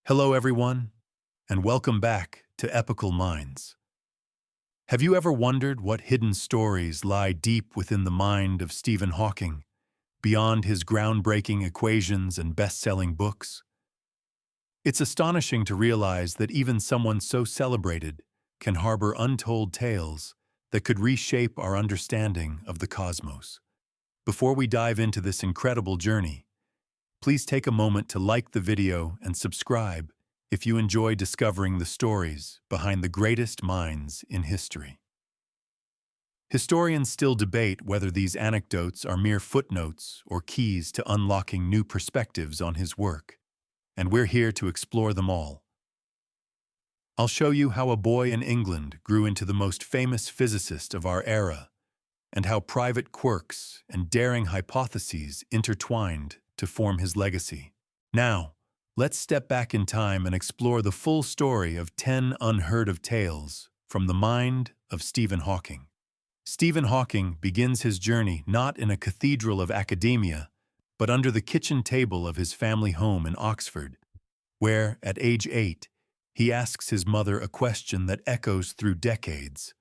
Hello, everyone, and welcome back to Epochal Minds. Have you ever wondered what hidden stories lie deep within the mind of Stephen Hawking, beyond his groundbreaking equations and best-selling books? It's astonishing to realize that even someone so celebrated can harbor untold tales that could reshape our understanding of the cosmos. Before we dive into this incredible journey, please take a moment to like the video and subscribe if you enjoy discovering the stories behind the greatest minds in history. Historians still debate whether these anecdotes are mere footnotes or keys to unlocking new perspectives on his work, and we're here to explore them all. I'll show you how a boy in England grew into the most famous physicist of our era, and how private quirks and daring hypotheses intertwined to form his legacy. Now, let's step back in time and explore the full story of 10 unheard of tales from the mind of Stephen Hawking. Stephen Hawking begins his journey not in a cathedral of academia, but under the kitchen table of his family home in Oxford, where, at age 8, he asks his mother a question that echoes through decades.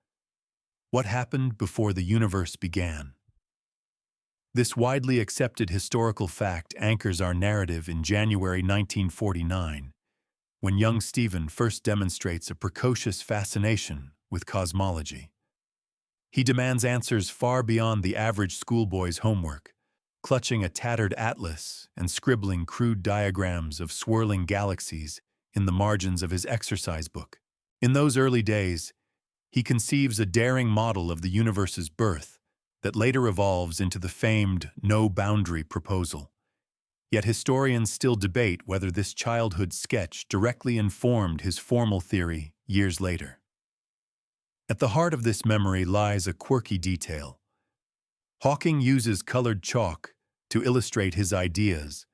What happened before the universe began? This widely accepted historical fact anchors our narrative in January 1949, when young Stephen first demonstrates a precocious fascination with cosmology. He demands answers far beyond the average schoolboy's homework, clutching a tattered atlas and scribbling crude diagrams of swirling galaxies in the margins of his exercise book. In those early days, he conceives a daring model of the universe's birth that later evolves into the famed no-boundary proposal. Yet historians still debate whether this childhood sketch directly informed his formal theory years later. At the heart of this memory lies a quirky detail. Hawking uses colored chalk to illustrate his ideas,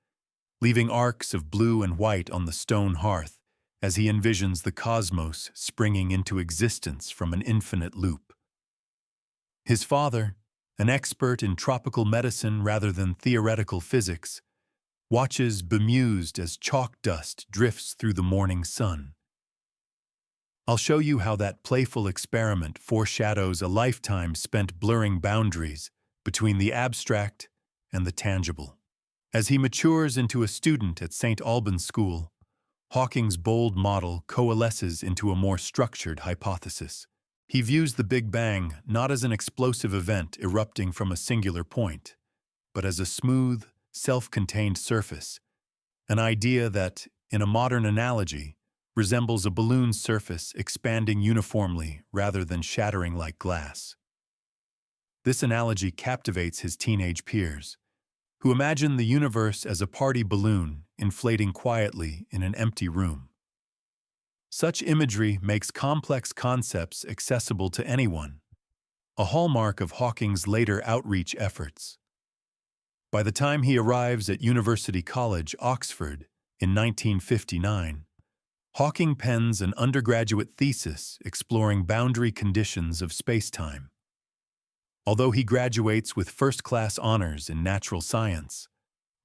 leaving arcs of blue and white on the stone hearth as he envisions the cosmos springing into existence from an infinite loop. His father, an expert in tropical medicine rather than theoretical physics, watches bemused as chalk dust drifts through the morning sun. I'll show you how that playful experiment foreshadows a lifetime spent blurring boundaries between the abstract and the tangible. As he matures into a student at St. Albans School, Hawking's bold model coalesces into a more structured hypothesis. He views the Big Bang not as an explosive event erupting from a singular point, but as a smooth, self-contained surface, an idea that, in a modern analogy, resembles a balloon's surface expanding uniformly rather than shattering like glass. This analogy captivates his teenage peers, who imagine the universe as a party balloon inflating quietly in an empty room. Such imagery makes complex concepts accessible to anyone, a hallmark of Hawking's later outreach efforts. By the time he arrives at University College, Oxford, in 1959, Hawking pens an undergraduate thesis exploring boundary conditions of spacetime. Although he graduates with first-class honors in natural science,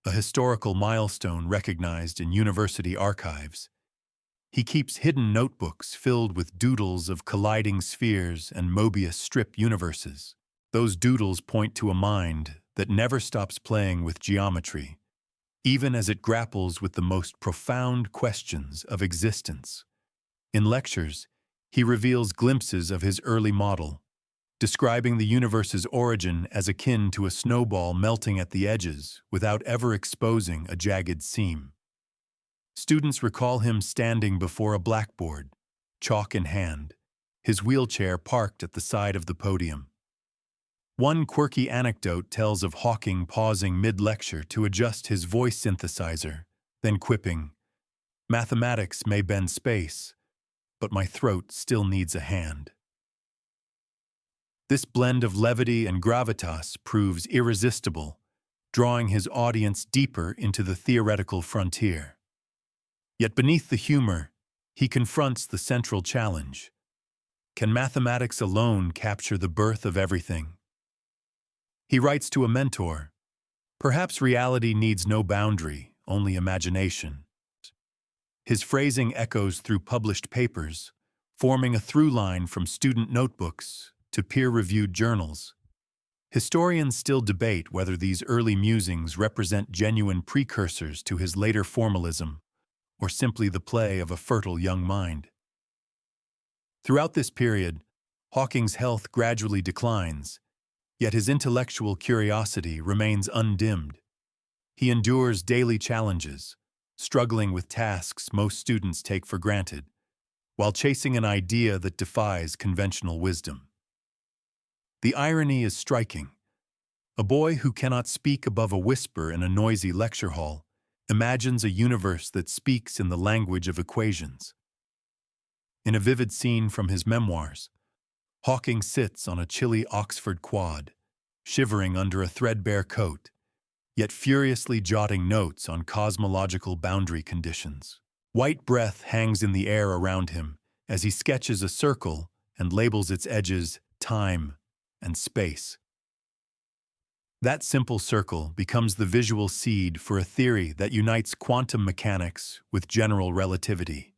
a historical milestone recognized in university archives, he keeps hidden notebooks filled with doodles of colliding spheres and Mobius strip universes. Those doodles point to a mind that never stops playing with geometry, even as it grapples with the most profound questions of existence. In lectures, he reveals glimpses of his early model, describing the universe's origin as akin to a snowball melting at the edges without ever exposing a jagged seam. Students recall him standing before a blackboard, chalk in hand, his wheelchair parked at the side of the podium. One quirky anecdote tells of Hawking pausing mid-lecture to adjust his voice synthesizer, then quipping, "Mathematics may bend space, but my throat still needs a hand." This blend of levity and gravitas proves irresistible, drawing his audience deeper into the theoretical frontier. Yet beneath the humor, he confronts the central challenge. Can mathematics alone capture the birth of everything? He writes to a mentor, "Perhaps reality needs no boundary, only imagination." His phrasing echoes through published papers, forming a through line from student notebooks to peer-reviewed journals. Historians still debate whether these early musings represent genuine precursors to his later formalism, or simply the play of a fertile young mind. Throughout this period, Hawking's health gradually declines, yet his intellectual curiosity remains undimmed. He endures daily challenges, struggling with tasks most students take for granted, while chasing an idea that defies conventional wisdom. The irony is striking. A boy who cannot speak above a whisper in a noisy lecture hall imagines a universe that speaks in the language of equations. In a vivid scene from his memoirs, Hawking sits on a chilly Oxford quad, shivering under a threadbare coat, yet furiously jotting notes on cosmological boundary conditions. White breath hangs in the air around him as he sketches a circle and labels its edges time and space. That simple circle becomes the visual seed for a theory that unites quantum mechanics with general relativity.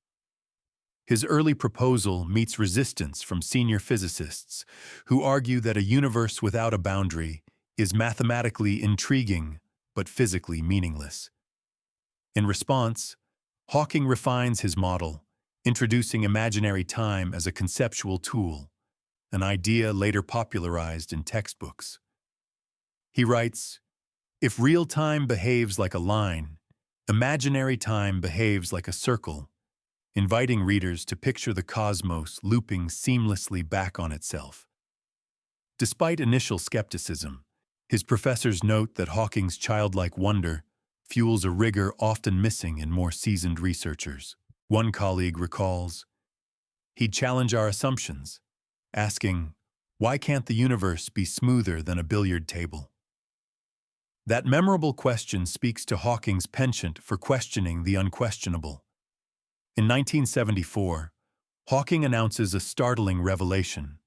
His early proposal meets resistance from senior physicists who argue that a universe without a boundary is mathematically intriguing but physically meaningless. In response, Hawking refines his model, introducing imaginary time as a conceptual tool, an idea later popularized in textbooks. He writes, "If real time behaves like a line, imaginary time behaves like a circle," inviting readers to picture the cosmos looping seamlessly back on itself. Despite initial skepticism, his professors note that Hawking's childlike wonder fuels a rigor often missing in more seasoned researchers. One colleague recalls, "He'd challenge our assumptions, asking, 'Why can't the universe be smoother than a billiard table?'" That memorable question speaks to Hawking's penchant for questioning the unquestionable. In 1974, Hawking announces a startling revelation.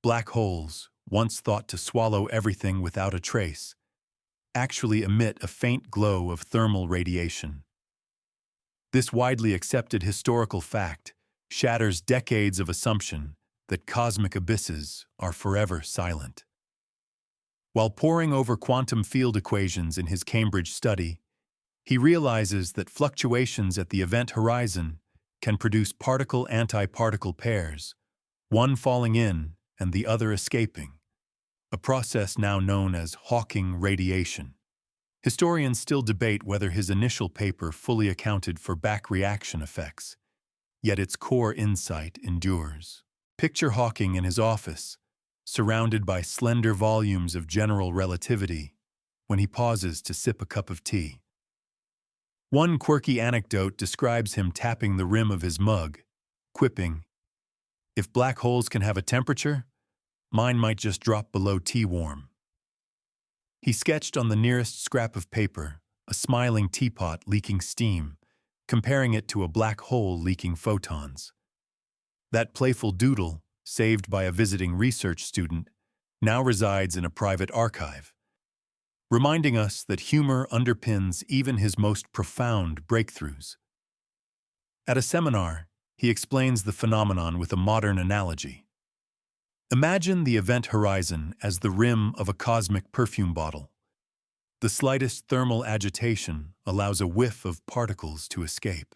Black holes, once thought to swallow everything without a trace, actually emit a faint glow of thermal radiation. This widely accepted historical fact shatters decades of assumption that cosmic abysses are forever silent. While poring over quantum field equations in his Cambridge study, he realizes that fluctuations at the event horizon can produce particle-antiparticle pairs, one falling in and the other escaping, a process now known as Hawking radiation. Historians still debate whether his initial paper fully accounted for back-reaction effects, yet its core insight endures. Picture Hawking in his office, surrounded by slender volumes of general relativity, when he pauses to sip a cup of tea. One quirky anecdote describes him tapping the rim of his mug, quipping, "If black holes can have a temperature, mine might just drop below tea warm." He sketched on the nearest scrap of paper a smiling teapot leaking steam, comparing it to a black hole leaking photons. That playful doodle, saved by a visiting research student, now resides in a private archive, reminding us that humor underpins even his most profound breakthroughs. At a seminar, he explains the phenomenon with a modern analogy. Imagine the event horizon as the rim of a cosmic perfume bottle. The slightest thermal agitation allows a whiff of particles to escape.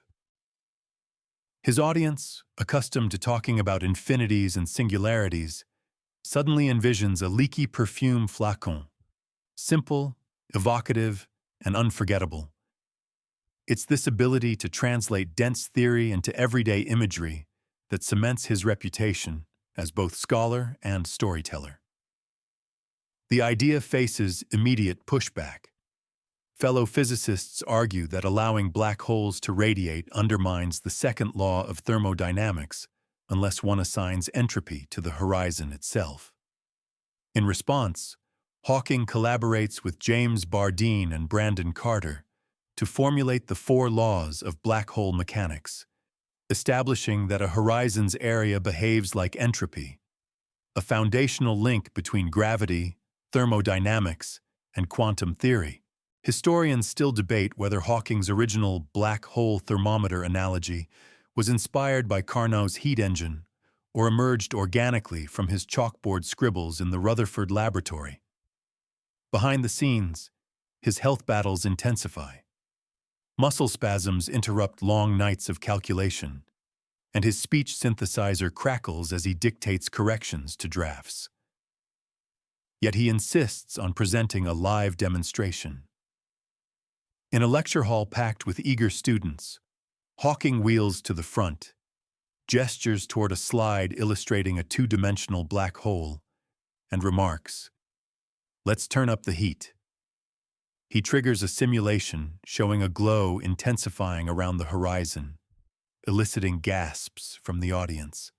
His audience, accustomed to talking about infinities and singularities, suddenly envisions a leaky perfume flacon, simple, evocative, and unforgettable. It's this ability to translate dense theory into everyday imagery that cements his reputation as both scholar and storyteller. The idea faces immediate pushback. Fellow physicists argue that allowing black holes to radiate undermines the second law of thermodynamics unless one assigns entropy to the horizon itself. In response, Hawking collaborates with James Bardeen and Brandon Carter to formulate the four laws of black hole mechanics, establishing that a horizon's area behaves like entropy, a foundational link between gravity, thermodynamics, and quantum theory. Historians still debate whether Hawking's original black hole thermometer analogy was inspired by Carnot's heat engine or emerged organically from his chalkboard scribbles in the Rutherford laboratory. Behind the scenes, his health battles intensify. Muscle spasms interrupt long nights of calculation, and his speech synthesizer crackles as he dictates corrections to drafts. Yet he insists on presenting a live demonstration. In a lecture hall packed with eager students, Hawking wheels to the front, gestures toward a slide illustrating a two-dimensional black hole, and remarks, "Let's turn up the heat." He triggers a simulation showing a glow intensifying around the horizon, eliciting gasps from the audience.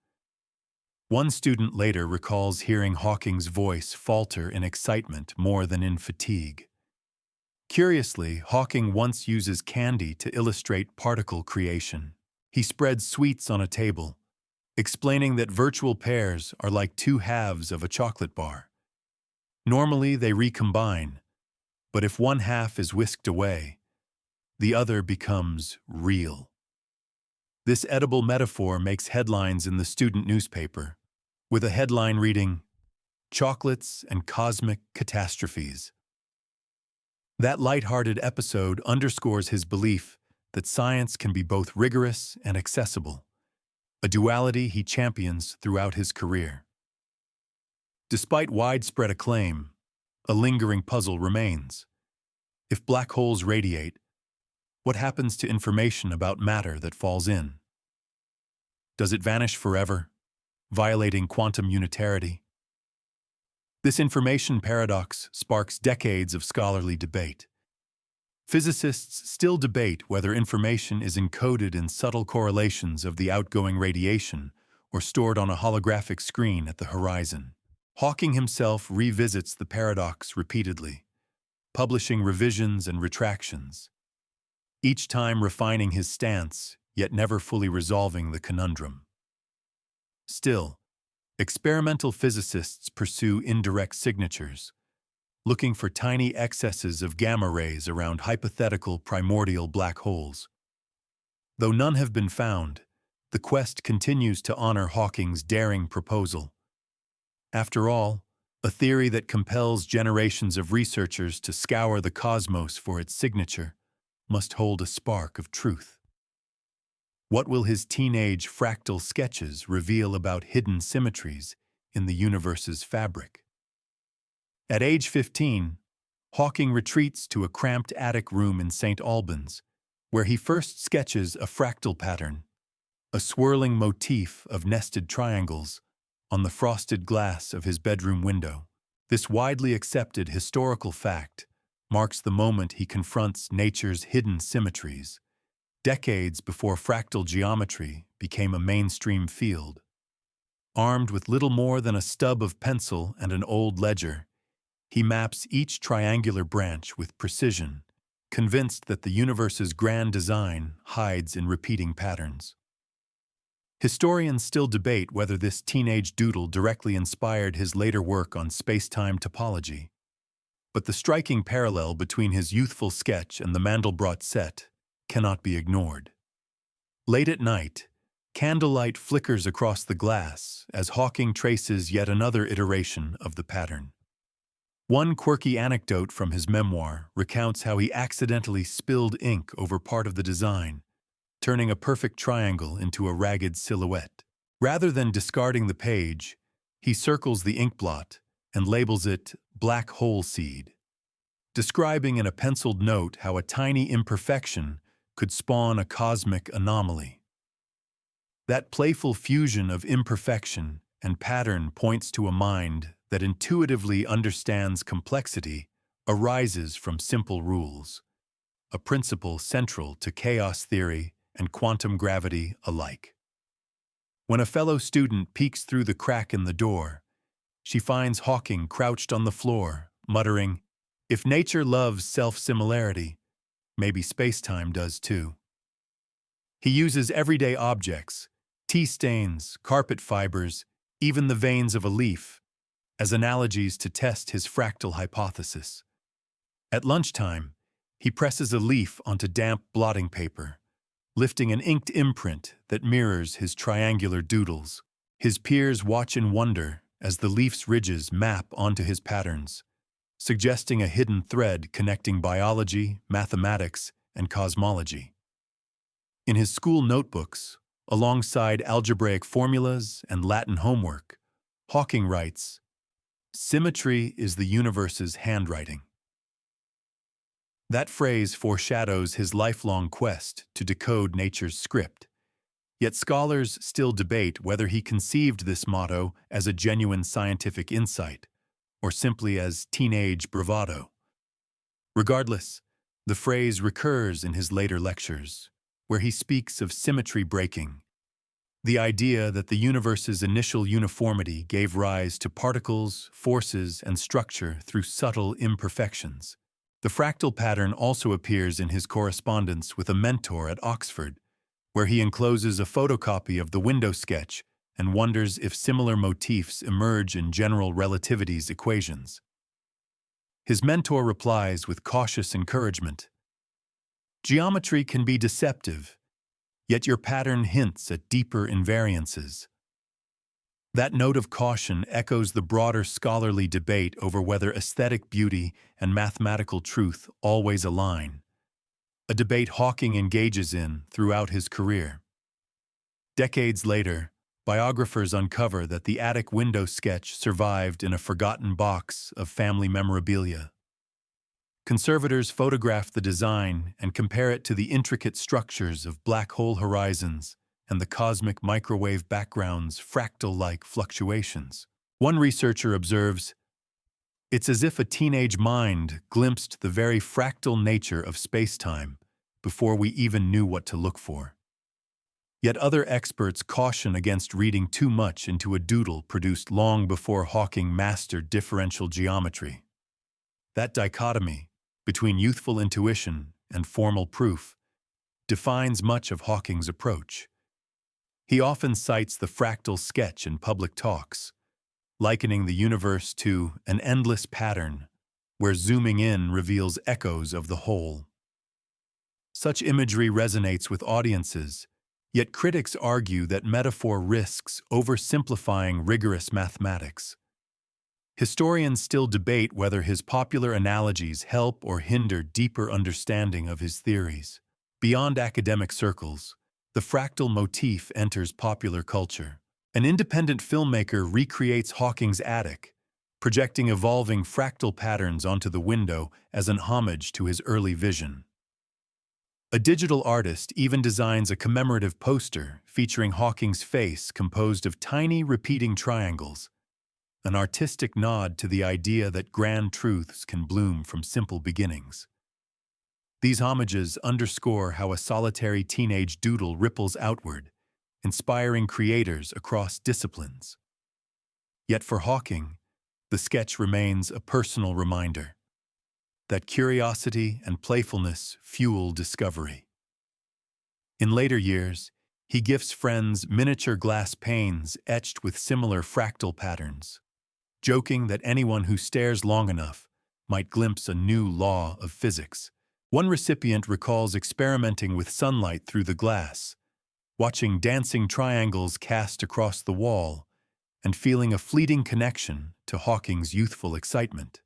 One student later recalls hearing Hawking's voice falter in excitement more than in fatigue. Curiously, Hawking once uses candy to illustrate particle creation. He spreads sweets on a table, explaining that virtual pairs are like two halves of a chocolate bar. Normally, they recombine, but if one half is whisked away, the other becomes real. This edible metaphor makes headlines in the student newspaper, with a headline reading, "Chocolates and Cosmic Catastrophes." That light-hearted episode underscores his belief that science can be both rigorous and accessible, a duality he champions throughout his career. Despite widespread acclaim, a lingering puzzle remains. If black holes radiate, what happens to information about matter that falls in? Does it vanish forever, violating quantum unitarity? This information paradox sparks decades of scholarly debate. Physicists still debate whether information is encoded in subtle correlations of the outgoing radiation or stored on a holographic screen at the horizon. Hawking himself revisits the paradox repeatedly, publishing revisions and retractions, each time refining his stance, yet never fully resolving the conundrum. Still, experimental physicists pursue indirect signatures, looking for tiny excesses of gamma rays around hypothetical primordial black holes. Though none have been found, the quest continues to honor Hawking's daring proposal. After all, a theory that compels generations of researchers to scour the cosmos for its signature must hold a spark of truth. What will his teenage fractal sketches reveal about hidden symmetries in the universe's fabric? At age 15, Hawking retreats to a cramped attic room in St. Albans, where he first sketches a fractal pattern, a swirling motif of nested triangles, on the frosted glass of his bedroom window. This widely accepted historical fact marks the moment he confronts nature's hidden symmetries, decades before fractal geometry became a mainstream field. Armed with little more than a stub of pencil and an old ledger, he maps each triangular branch with precision, convinced that the universe's grand design hides in repeating patterns. Historians still debate whether this teenage doodle directly inspired his later work on space-time topology, but the striking parallel between his youthful sketch and the Mandelbrot set cannot be ignored. Late at night, candlelight flickers across the glass as Hawking traces yet another iteration of the pattern. One quirky anecdote from his memoir recounts how he accidentally spilled ink over part of the design, turning a perfect triangle into a ragged silhouette. Rather than discarding the page, he circles the ink blot and labels it "black hole seed," describing in a penciled note how a tiny imperfection could spawn a cosmic anomaly. That playful fusion of imperfection and pattern points to a mind that intuitively understands complexity arises from simple rules, a principle central to chaos theory and quantum gravity alike. When a fellow student peeks through the crack in the door, she finds Hawking crouched on the floor, muttering, "If nature loves self-similarity, maybe space-time does too." He uses everyday objects, tea stains, carpet fibers, even the veins of a leaf, as analogies to test his fractal hypothesis. At lunchtime, He presses a leaf onto damp blotting paper, lifting an inked imprint that mirrors his triangular doodles. His peers watch in wonder as the leaf's ridges map onto his patterns, suggesting a hidden thread connecting biology, mathematics, and cosmology. In his school notebooks, alongside algebraic formulas and Latin homework, Hawking writes, "Symmetry is the universe's handwriting." That phrase foreshadows his lifelong quest to decode nature's script. Yet scholars still debate whether he conceived this motto as a genuine scientific insight, or simply as teenage bravado. Regardless, the phrase recurs in his later lectures, where he speaks of symmetry breaking, the idea that the universe's initial uniformity gave rise to particles, forces, and structure through subtle imperfections. The fractal pattern also appears in his correspondence with a mentor at Oxford, where he encloses a photocopy of the window sketch and wonders if similar motifs emerge in general relativity's equations. His mentor replies with cautious encouragement, "Geometry can be deceptive, yet your pattern hints at deeper invariances." That note of caution echoes the broader scholarly debate over whether aesthetic beauty and mathematical truth always align, a debate Hawking engages in throughout his career. Decades later, biographers uncover that the attic window sketch survived in a forgotten box of family memorabilia. Conservators photograph the design and compare it to the intricate structures of black hole horizons and the cosmic microwave background's fractal-like fluctuations. One researcher observes, "It's as if a teenage mind glimpsed the very fractal nature of space-time before we even knew what to look for." Yet other experts caution against reading too much into a doodle produced long before Hawking mastered differential geometry. That dichotomy between youthful intuition and formal proof defines much of Hawking's approach. He often cites the fractal sketch in public talks, likening the universe to an endless pattern where zooming in reveals echoes of the whole. Such imagery resonates with audiences, yet critics argue that metaphor risks oversimplifying rigorous mathematics. Historians still debate whether his popular analogies help or hinder deeper understanding of his theories. Beyond academic circles, the fractal motif enters popular culture. An independent filmmaker recreates Hawking's attic, projecting evolving fractal patterns onto the window as an homage to his early vision. A digital artist even designs a commemorative poster featuring Hawking's face composed of tiny repeating triangles, an artistic nod to the idea that grand truths can bloom from simple beginnings. These homages underscore how a solitary teenage doodle ripples outward, inspiring creators across disciplines. Yet for Hawking, the sketch remains a personal reminder that curiosity and playfulness fuel discovery. In later years, he gifts friends miniature glass panes etched with similar fractal patterns, joking that anyone who stares long enough might glimpse a new law of physics. One recipient recalls experimenting with sunlight through the glass, watching dancing triangles cast across the wall, and feeling a fleeting connection to Hawking's youthful excitement.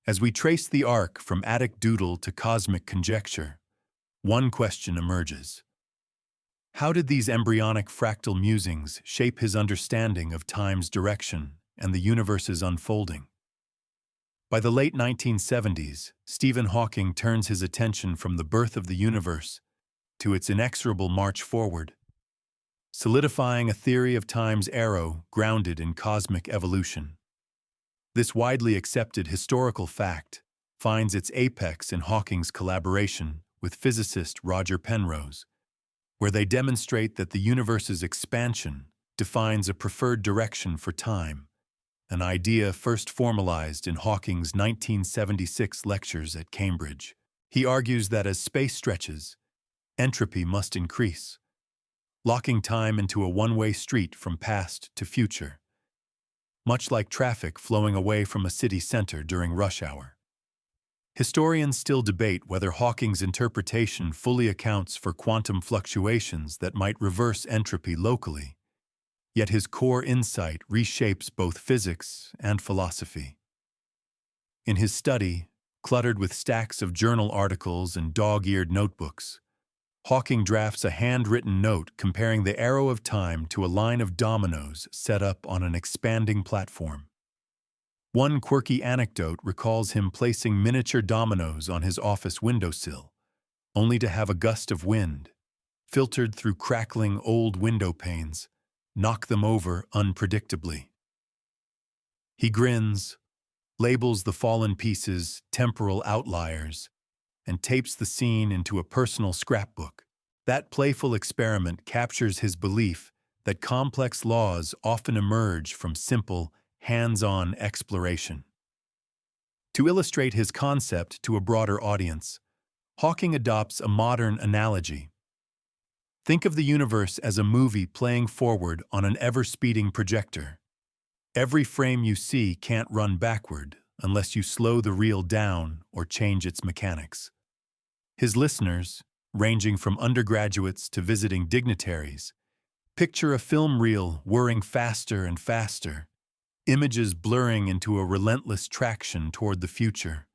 As we trace the arc from attic doodle to cosmic conjecture, one question emerges. How did these embryonic fractal musings shape his understanding of time's direction and the universe's unfolding? By the late 1970s, Stephen Hawking turns his attention from the birth of the universe to its inexorable march forward, solidifying a theory of time's arrow grounded in cosmic evolution. This widely accepted historical fact finds its apex in Hawking's collaboration with physicist Roger Penrose, where they demonstrate that the universe's expansion defines a preferred direction for time, an idea first formalized in Hawking's 1976 lectures at Cambridge. He argues that as space stretches, entropy must increase, locking time into a one-way street from past to future, much like traffic flowing away from a city center during rush hour. Historians still debate whether Hawking's interpretation fully accounts for quantum fluctuations that might reverse entropy locally, yet his core insight reshapes both physics and philosophy. In his study, cluttered with stacks of journal articles and dog-eared notebooks, Hawking drafts a handwritten note comparing the arrow of time to a line of dominoes set up on an expanding platform. One quirky anecdote recalls him placing miniature dominoes on his office windowsill, only to have a gust of wind, filtered through crackling old window panes, knock them over unpredictably. He grins, labels the fallen pieces temporal outliers, and tapes the scene into a personal scrapbook. That playful experiment captures his belief that complex laws often emerge from simple, hands-on exploration. To illustrate his concept to a broader audience, Hawking adopts a modern analogy. Think of the universe as a movie playing forward on an ever-speeding projector. Every frame you see can't run backward unless you slow the reel down or change its mechanics. His listeners, ranging from undergraduates to visiting dignitaries, picture a film reel whirring faster and faster, images blurring into a relentless traction toward the future.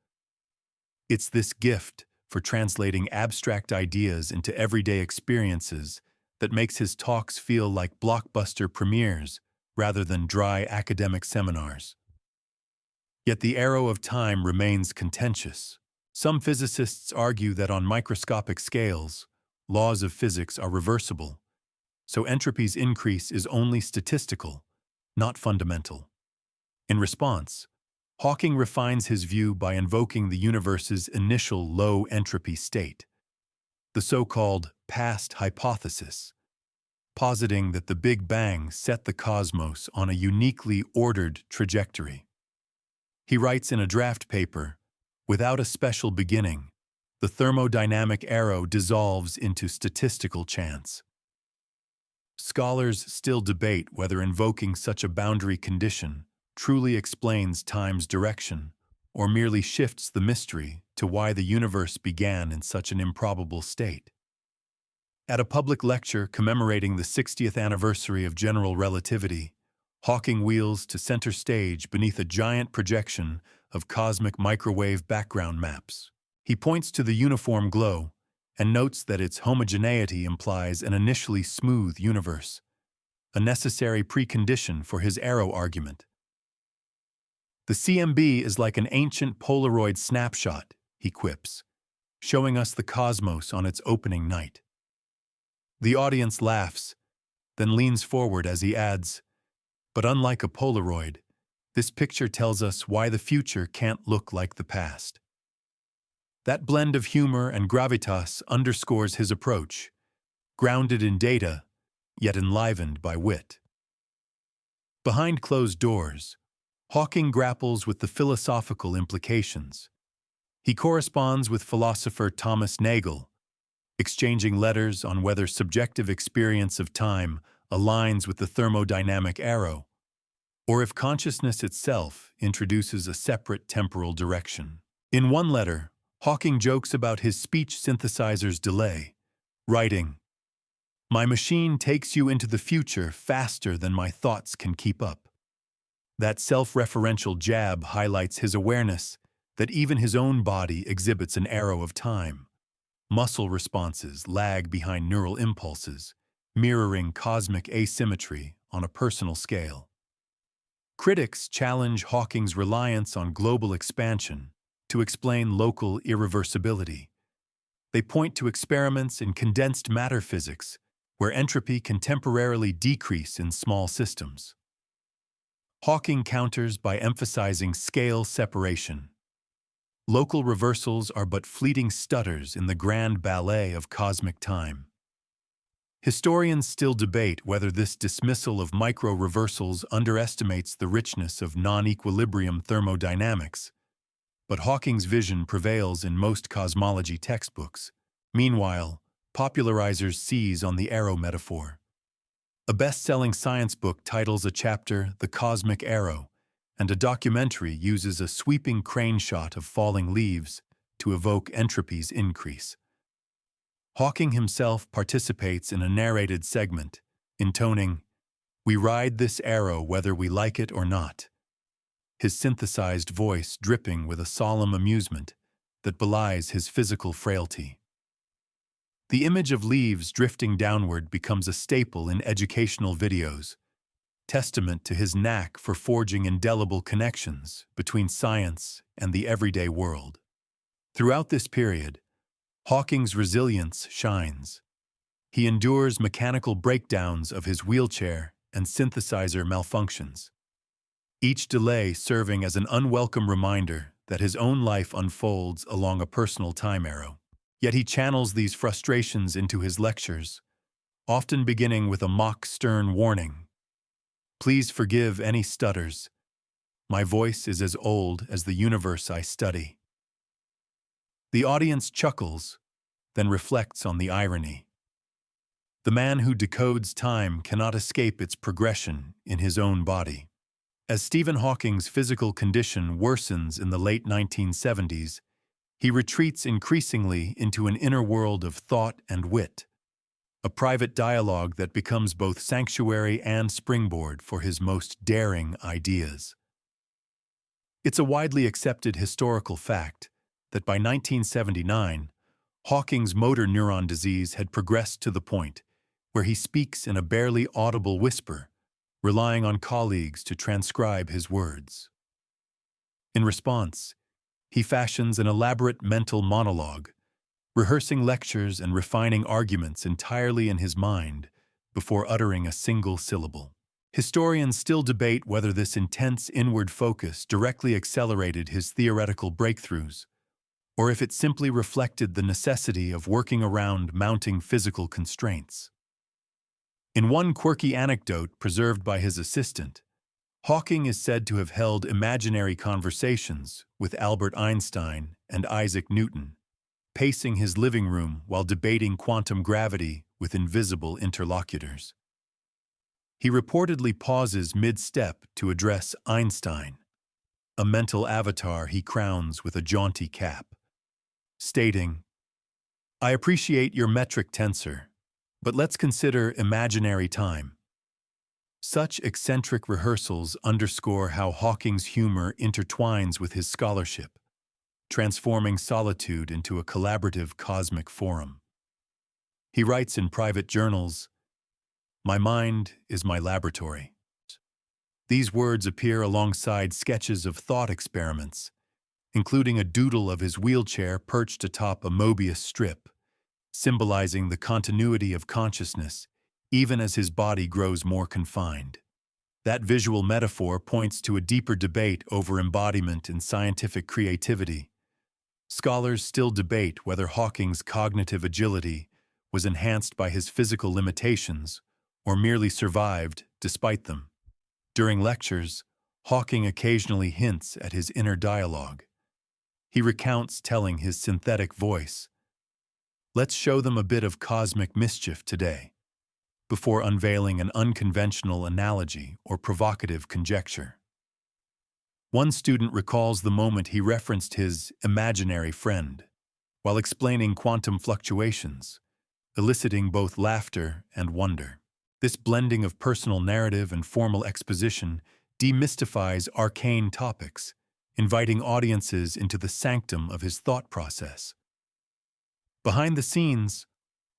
It's this gift for translating abstract ideas into everyday experiences that makes his talks feel like blockbuster premieres rather than dry academic seminars. Yet the arrow of time remains contentious. Some physicists argue that on microscopic scales, laws of physics are reversible, so entropy's increase is only statistical, not fundamental. In response, Hawking refines his view by invoking the universe's initial low-entropy state, the so-called past hypothesis, positing that the Big Bang set the cosmos on a uniquely ordered trajectory. He writes in a draft paper, "Without a special beginning, the thermodynamic arrow dissolves into statistical chance." Scholars still debate whether invoking such a boundary condition truly explains time's direction, or merely shifts the mystery to why the universe began in such an improbable state. At a public lecture commemorating the 60th anniversary of general relativity, Hawking wheels to center stage beneath a giant projection of cosmic microwave background maps. He points to the uniform glow and notes that its homogeneity implies an initially smooth universe, a necessary precondition for his arrow argument. "The CMB is like an ancient Polaroid snapshot," he quips, showing us the cosmos on its opening night. The audience laughs, then leans forward as he adds, "But unlike a Polaroid, this picture tells us why the future can't look like the past." That blend of humor and gravitas underscores his approach, grounded in data, yet enlivened by wit. Behind closed doors, Hawking grapples with the philosophical implications. He corresponds with philosopher Thomas Nagel, exchanging letters on whether subjective experience of time aligns with the thermodynamic arrow, or if consciousness itself introduces a separate temporal direction. In one letter, Hawking jokes about his speech synthesizer's delay, writing, "My machine takes you into the future faster than my thoughts can keep up." That self-referential jab highlights his awareness that even his own body exhibits an arrow of time. Muscle responses lag behind neural impulses, mirroring cosmic asymmetry on a personal scale. Critics challenge Hawking's reliance on global expansion to explain local irreversibility. They point to experiments in condensed matter physics, where entropy can temporarily decrease in small systems. Hawking counters by emphasizing scale separation. Local reversals are but fleeting stutters in the grand ballet of cosmic time. Historians still debate whether this dismissal of micro-reversals underestimates the richness of non-equilibrium thermodynamics, but Hawking's vision prevails in most cosmology textbooks. Meanwhile, popularizers seize on the arrow metaphor. A best-selling science book titles a chapter "The Cosmic Arrow," and a documentary uses a sweeping crane shot of falling leaves to evoke entropy's increase. Hawking himself participates in a narrated segment, intoning, "We ride this arrow whether we like it or not," his synthesized voice dripping with a solemn amusement that belies his physical frailty. The image of leaves drifting downward becomes a staple in educational videos, testament to his knack for forging indelible connections between science and the everyday world. Throughout this period, Hawking's resilience shines. He endures mechanical breakdowns of his wheelchair and synthesizer malfunctions, each delay serving as an unwelcome reminder that his own life unfolds along a personal time arrow. Yet he channels these frustrations into his lectures, often beginning with a mock stern warning. "Please forgive any stutters. My voice is as old as the universe I study." The audience chuckles, then reflects on the irony. The man who decodes time cannot escape its progression in his own body. As Stephen Hawking's physical condition worsens in the late 1970s, he retreats increasingly into an inner world of thought and wit, a private dialogue that becomes both sanctuary and springboard for his most daring ideas. It's a widely accepted historical fact that by 1979, Hawking's motor neuron disease had progressed to the point where he speaks in a barely audible whisper, relying on colleagues to transcribe his words. In response, he fashions an elaborate mental monologue, rehearsing lectures and refining arguments entirely in his mind before uttering a single syllable. Historians still debate whether this intense inward focus directly accelerated his theoretical breakthroughs, or if it simply reflected the necessity of working around mounting physical constraints. In one quirky anecdote preserved by his assistant, Hawking is said to have held imaginary conversations with Albert Einstein and Isaac Newton, pacing his living room while debating quantum gravity with invisible interlocutors. He reportedly pauses mid-step to address Einstein, a mental avatar he crowns with a jaunty cap, stating, "I appreciate your metric tensor, but let's consider imaginary time." Such eccentric rehearsals underscore how Hawking's humor intertwines with his scholarship, transforming solitude into a collaborative cosmic forum. He writes in private journals, "My mind is my laboratory." These words appear alongside sketches of thought experiments, including a doodle of his wheelchair perched atop a Mobius strip, symbolizing the continuity of consciousness even as his body grows more confined. That visual metaphor points to a deeper debate over embodiment in scientific creativity. Scholars still debate whether Hawking's cognitive agility was enhanced by his physical limitations or merely survived despite them. During lectures, Hawking occasionally hints at his inner dialogue. He recounts telling his synthetic voice, "Let's show them a bit of cosmic mischief today," before unveiling an unconventional analogy or provocative conjecture. One student recalls the moment he referenced his imaginary friend while explaining quantum fluctuations, eliciting both laughter and wonder. This blending of personal narrative and formal exposition demystifies arcane topics, inviting audiences into the sanctum of his thought process. Behind the scenes,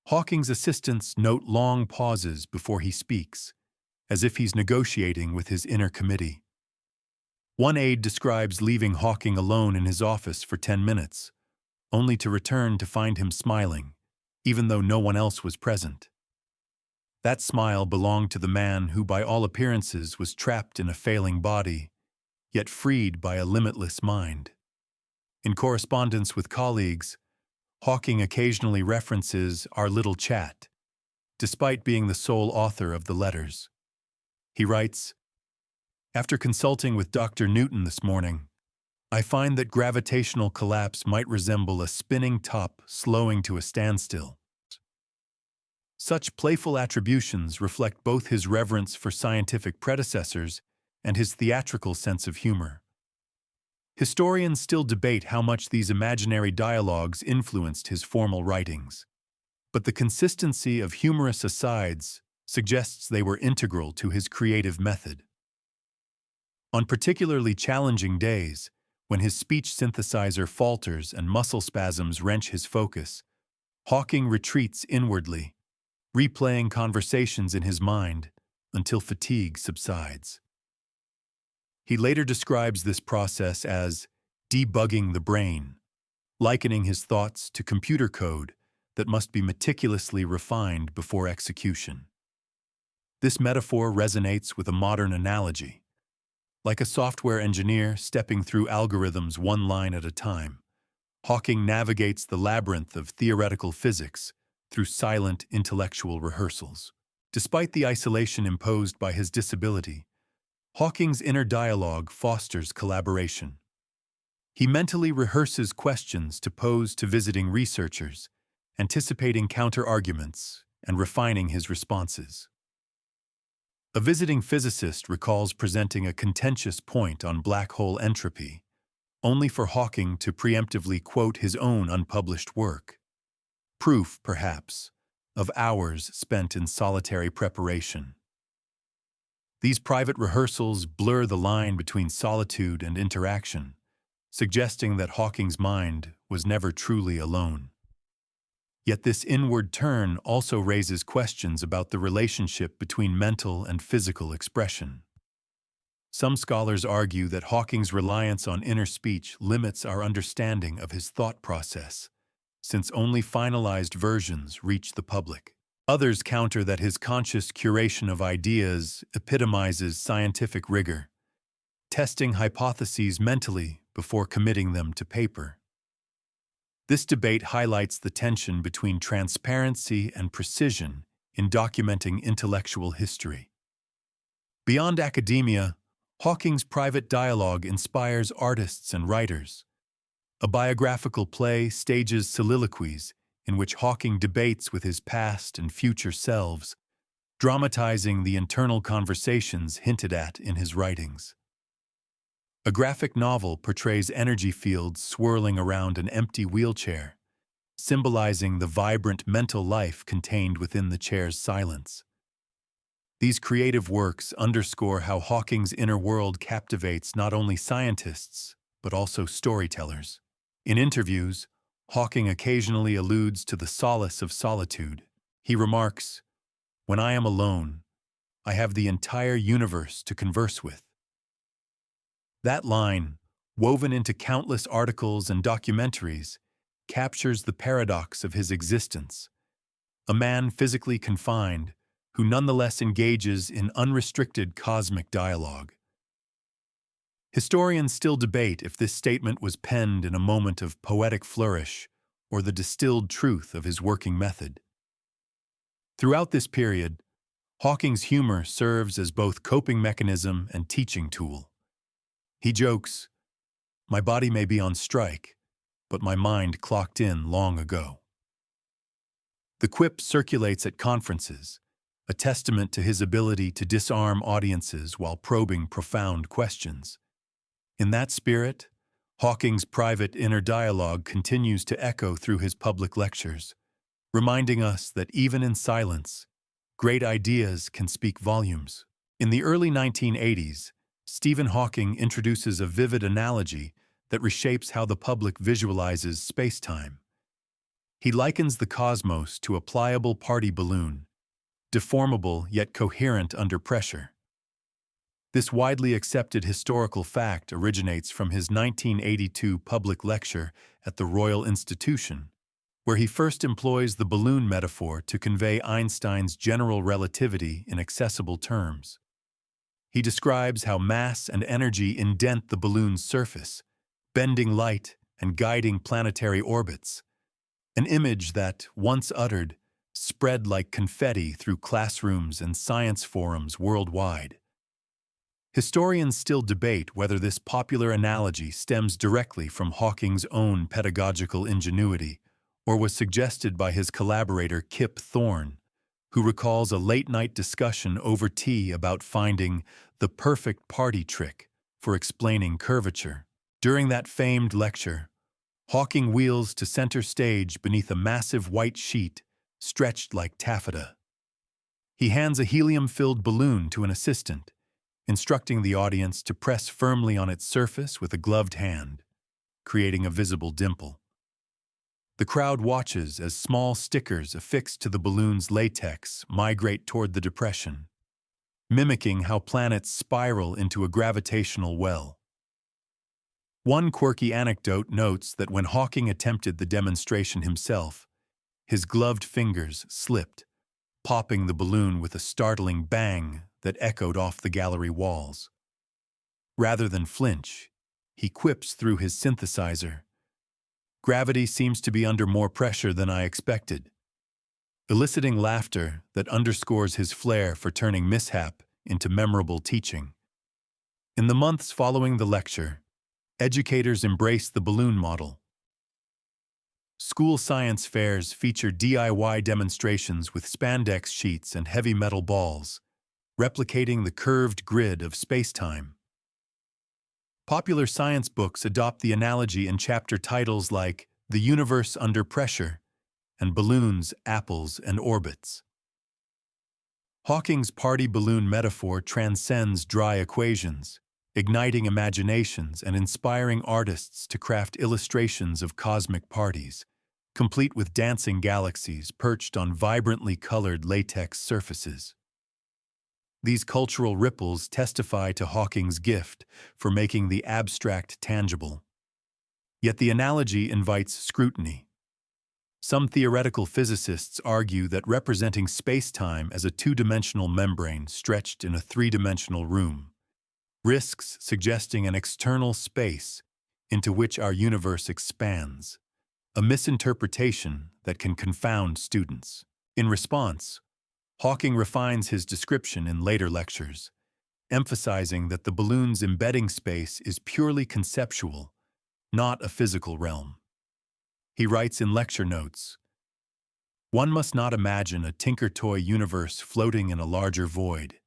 Hawking's assistants note long pauses before he speaks, as if he's negotiating with his inner committee. One aide describes leaving Hawking alone in his office for 10 minutes, only to return to find him smiling, even though no one else was present. That smile belonged to the man who, by all appearances, was trapped in a failing body, yet freed by a limitless mind. In correspondence with colleagues, Hawking occasionally references our little chat, despite being the sole author of the letters. He writes, "After consulting with Dr. Newton this morning, I find that gravitational collapse might resemble a spinning top slowing to a standstill." Such playful attributions reflect both his reverence for scientific predecessors and his theatrical sense of humor. Historians still debate how much these imaginary dialogues influenced his formal writings, but the consistency of humorous asides suggests they were integral to his creative method. On particularly challenging days, when his speech synthesizer falters and muscle spasms wrench his focus, Hawking retreats inwardly, replaying conversations in his mind until fatigue subsides. He later describes this process as debugging the brain, likening his thoughts to computer code that must be meticulously refined before execution. This metaphor resonates with a modern analogy. Like a software engineer stepping through algorithms one line at a time, Hawking navigates the labyrinth of theoretical physics through silent intellectual rehearsals. Despite the isolation imposed by his disability, Hawking's inner dialogue fosters collaboration. He mentally rehearses questions to pose to visiting researchers, anticipating counter-arguments and refining his responses. A visiting physicist recalls presenting a contentious point on black hole entropy, only for Hawking to preemptively quote his own unpublished work. Proof, perhaps, of hours spent in solitary preparation. These private rehearsals blur the line between solitude and interaction, suggesting that Hawking's mind was never truly alone. Yet this inward turn also raises questions about the relationship between mental and physical expression. Some scholars argue that Hawking's reliance on inner speech limits our understanding of his thought process, since only finalized versions reach the public. Others counter that his conscious curation of ideas epitomizes scientific rigor, testing hypotheses mentally before committing them to paper. This debate highlights the tension between transparency and precision in documenting intellectual history. Beyond academia, Hawking's private dialogue inspires artists and writers. A biographical play stages soliloquies in which Hawking debates with his past and future selves, dramatizing the internal conversations hinted at in his writings. A graphic novel portrays energy fields swirling around an empty wheelchair, symbolizing the vibrant mental life contained within the chair's silence. These creative works underscore how Hawking's inner world captivates not only scientists, but also storytellers. In interviews, Hawking occasionally alludes to the solace of solitude. He remarks, "When I am alone, I have the entire universe to converse with." That line, woven into countless articles and documentaries, captures the paradox of his existence. A man physically confined, who nonetheless engages in unrestricted cosmic dialogue. Historians still debate if this statement was penned in a moment of poetic flourish or the distilled truth of his working method. Throughout this period, Hawking's humor serves as both coping mechanism and teaching tool. He jokes, "My body may be on strike, but my mind clocked in long ago." The quip circulates at conferences, a testament to his ability to disarm audiences while probing profound questions. In that spirit, Hawking's private inner dialogue continues to echo through his public lectures, reminding us that even in silence, great ideas can speak volumes. In the early 1980s, Stephen Hawking introduces a vivid analogy that reshapes how the public visualizes space-time. He likens the cosmos to a pliable party balloon, deformable yet coherent under pressure. This widely accepted historical fact originates from his 1982 public lecture at the Royal Institution, where he first employs the balloon metaphor to convey Einstein's general relativity in accessible terms. He describes how mass and energy indent the balloon's surface, bending light and guiding planetary orbits, an image that, once uttered, spread like confetti through classrooms and science forums worldwide. Historians still debate whether this popular analogy stems directly from Hawking's own pedagogical ingenuity or was suggested by his collaborator Kip Thorne, who recalls a late-night discussion over tea about finding the perfect party trick for explaining curvature. During that famed lecture, Hawking wheels to center stage beneath a massive white sheet stretched like taffeta. He hands a helium-filled balloon to an assistant, instructing the audience to press firmly on its surface with a gloved hand, creating a visible dimple. The crowd watches as small stickers affixed to the balloon's latex migrate toward the depression, mimicking how planets spiral into a gravitational well. One quirky anecdote notes that when Hawking attempted the demonstration himself, his gloved fingers slipped, popping the balloon with a startling bang that echoed off the gallery walls. Rather than flinch, he quips through his synthesizer, "Gravity seems to be under more pressure than I expected," eliciting laughter that underscores his flair for turning mishap into memorable teaching. In the months following the lecture, educators embraced the balloon model. School science fairs feature DIY demonstrations with spandex sheets and heavy metal balls, replicating the curved grid of space-time. Popular science books adopt the analogy in chapter titles like The Universe Under Pressure and Balloons, Apples, and Orbits. Hawking's party balloon metaphor transcends dry equations, igniting imaginations and inspiring artists to craft illustrations of cosmic parties, complete with dancing galaxies perched on vibrantly colored latex surfaces. These cultural ripples testify to Hawking's gift for making the abstract tangible. Yet the analogy invites scrutiny. Some theoretical physicists argue that representing space-time as a two-dimensional membrane stretched in a three-dimensional room risks suggesting an external space into which our universe expands, a misinterpretation that can confound students. In response, Hawking refines his description in later lectures, emphasizing that the balloon's embedding space is purely conceptual, not a physical realm. He writes in lecture notes, "One must not imagine a tinker-toy universe floating in a larger void.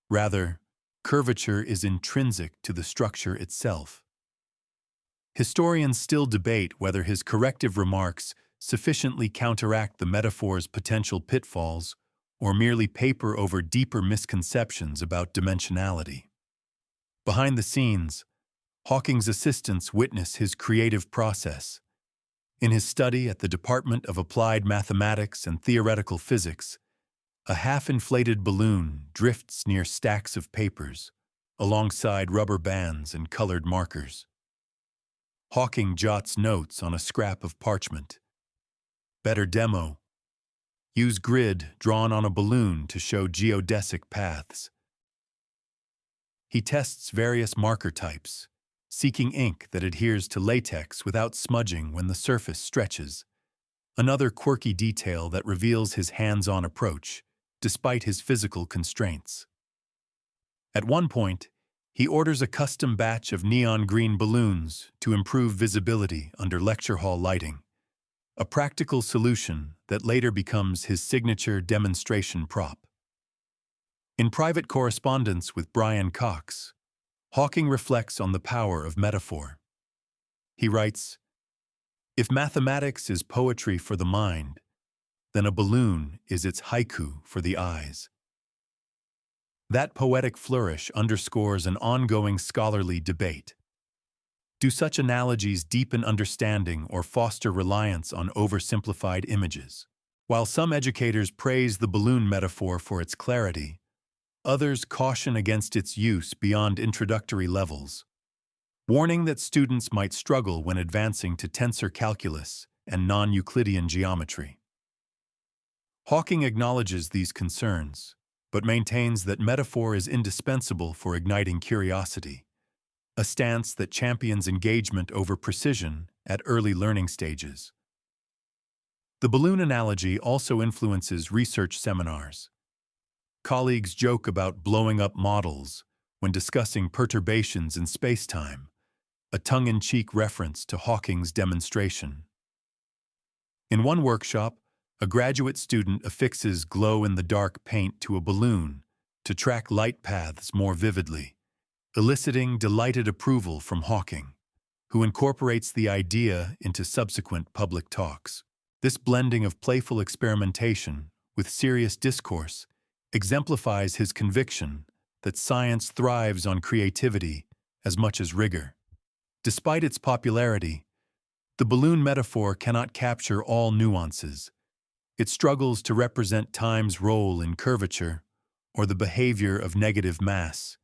Rather, curvature is intrinsic to the structure itself." Historians still debate whether his corrective remarks sufficiently counteract the metaphor's potential pitfalls or merely paper over deeper misconceptions about dimensionality. Behind the scenes, Hawking's assistants witness his creative process. In his study at the Department of Applied Mathematics and Theoretical Physics, a half-inflated balloon drifts near stacks of papers, alongside rubber bands and colored markers. Hawking jots notes on a scrap of parchment. Better demo. Use grid drawn on a balloon to show geodesic paths. He tests various marker types, seeking ink that adheres to latex without smudging when the surface stretches, another quirky detail that reveals his hands-on approach, despite his physical constraints. At one point, he orders a custom batch of neon green balloons to improve visibility under lecture hall lighting, a practical solution that later becomes his signature demonstration prop. In private correspondence with Brian Cox, Hawking reflects on the power of metaphor. He writes, "If mathematics is poetry for the mind, then a balloon is its haiku for the eyes." That poetic flourish underscores an ongoing scholarly debate. Do such analogies deepen understanding or foster reliance on oversimplified images? While some educators praise the balloon metaphor for its clarity, others caution against its use beyond introductory levels, warning that students might struggle when advancing to tensor calculus and non-Euclidean geometry. Hawking acknowledges these concerns, but maintains that metaphor is indispensable for igniting curiosity, a stance that champions engagement over precision at early learning stages. The balloon analogy also influences research seminars. Colleagues joke about blowing up models when discussing perturbations in spacetime, a tongue-in-cheek reference to Hawking's demonstration. In one workshop, a graduate student affixes glow-in-the-dark paint to a balloon to track light paths more vividly, eliciting delighted approval from Hawking. who incorporates the idea into subsequent public talks. This blending of playful experimentation with serious discourse exemplifies his conviction that science thrives on creativity as much as rigor. Despite its popularity, the balloon metaphor cannot capture all nuances. It struggles to represent time's role in curvature or the behavior of negative mass,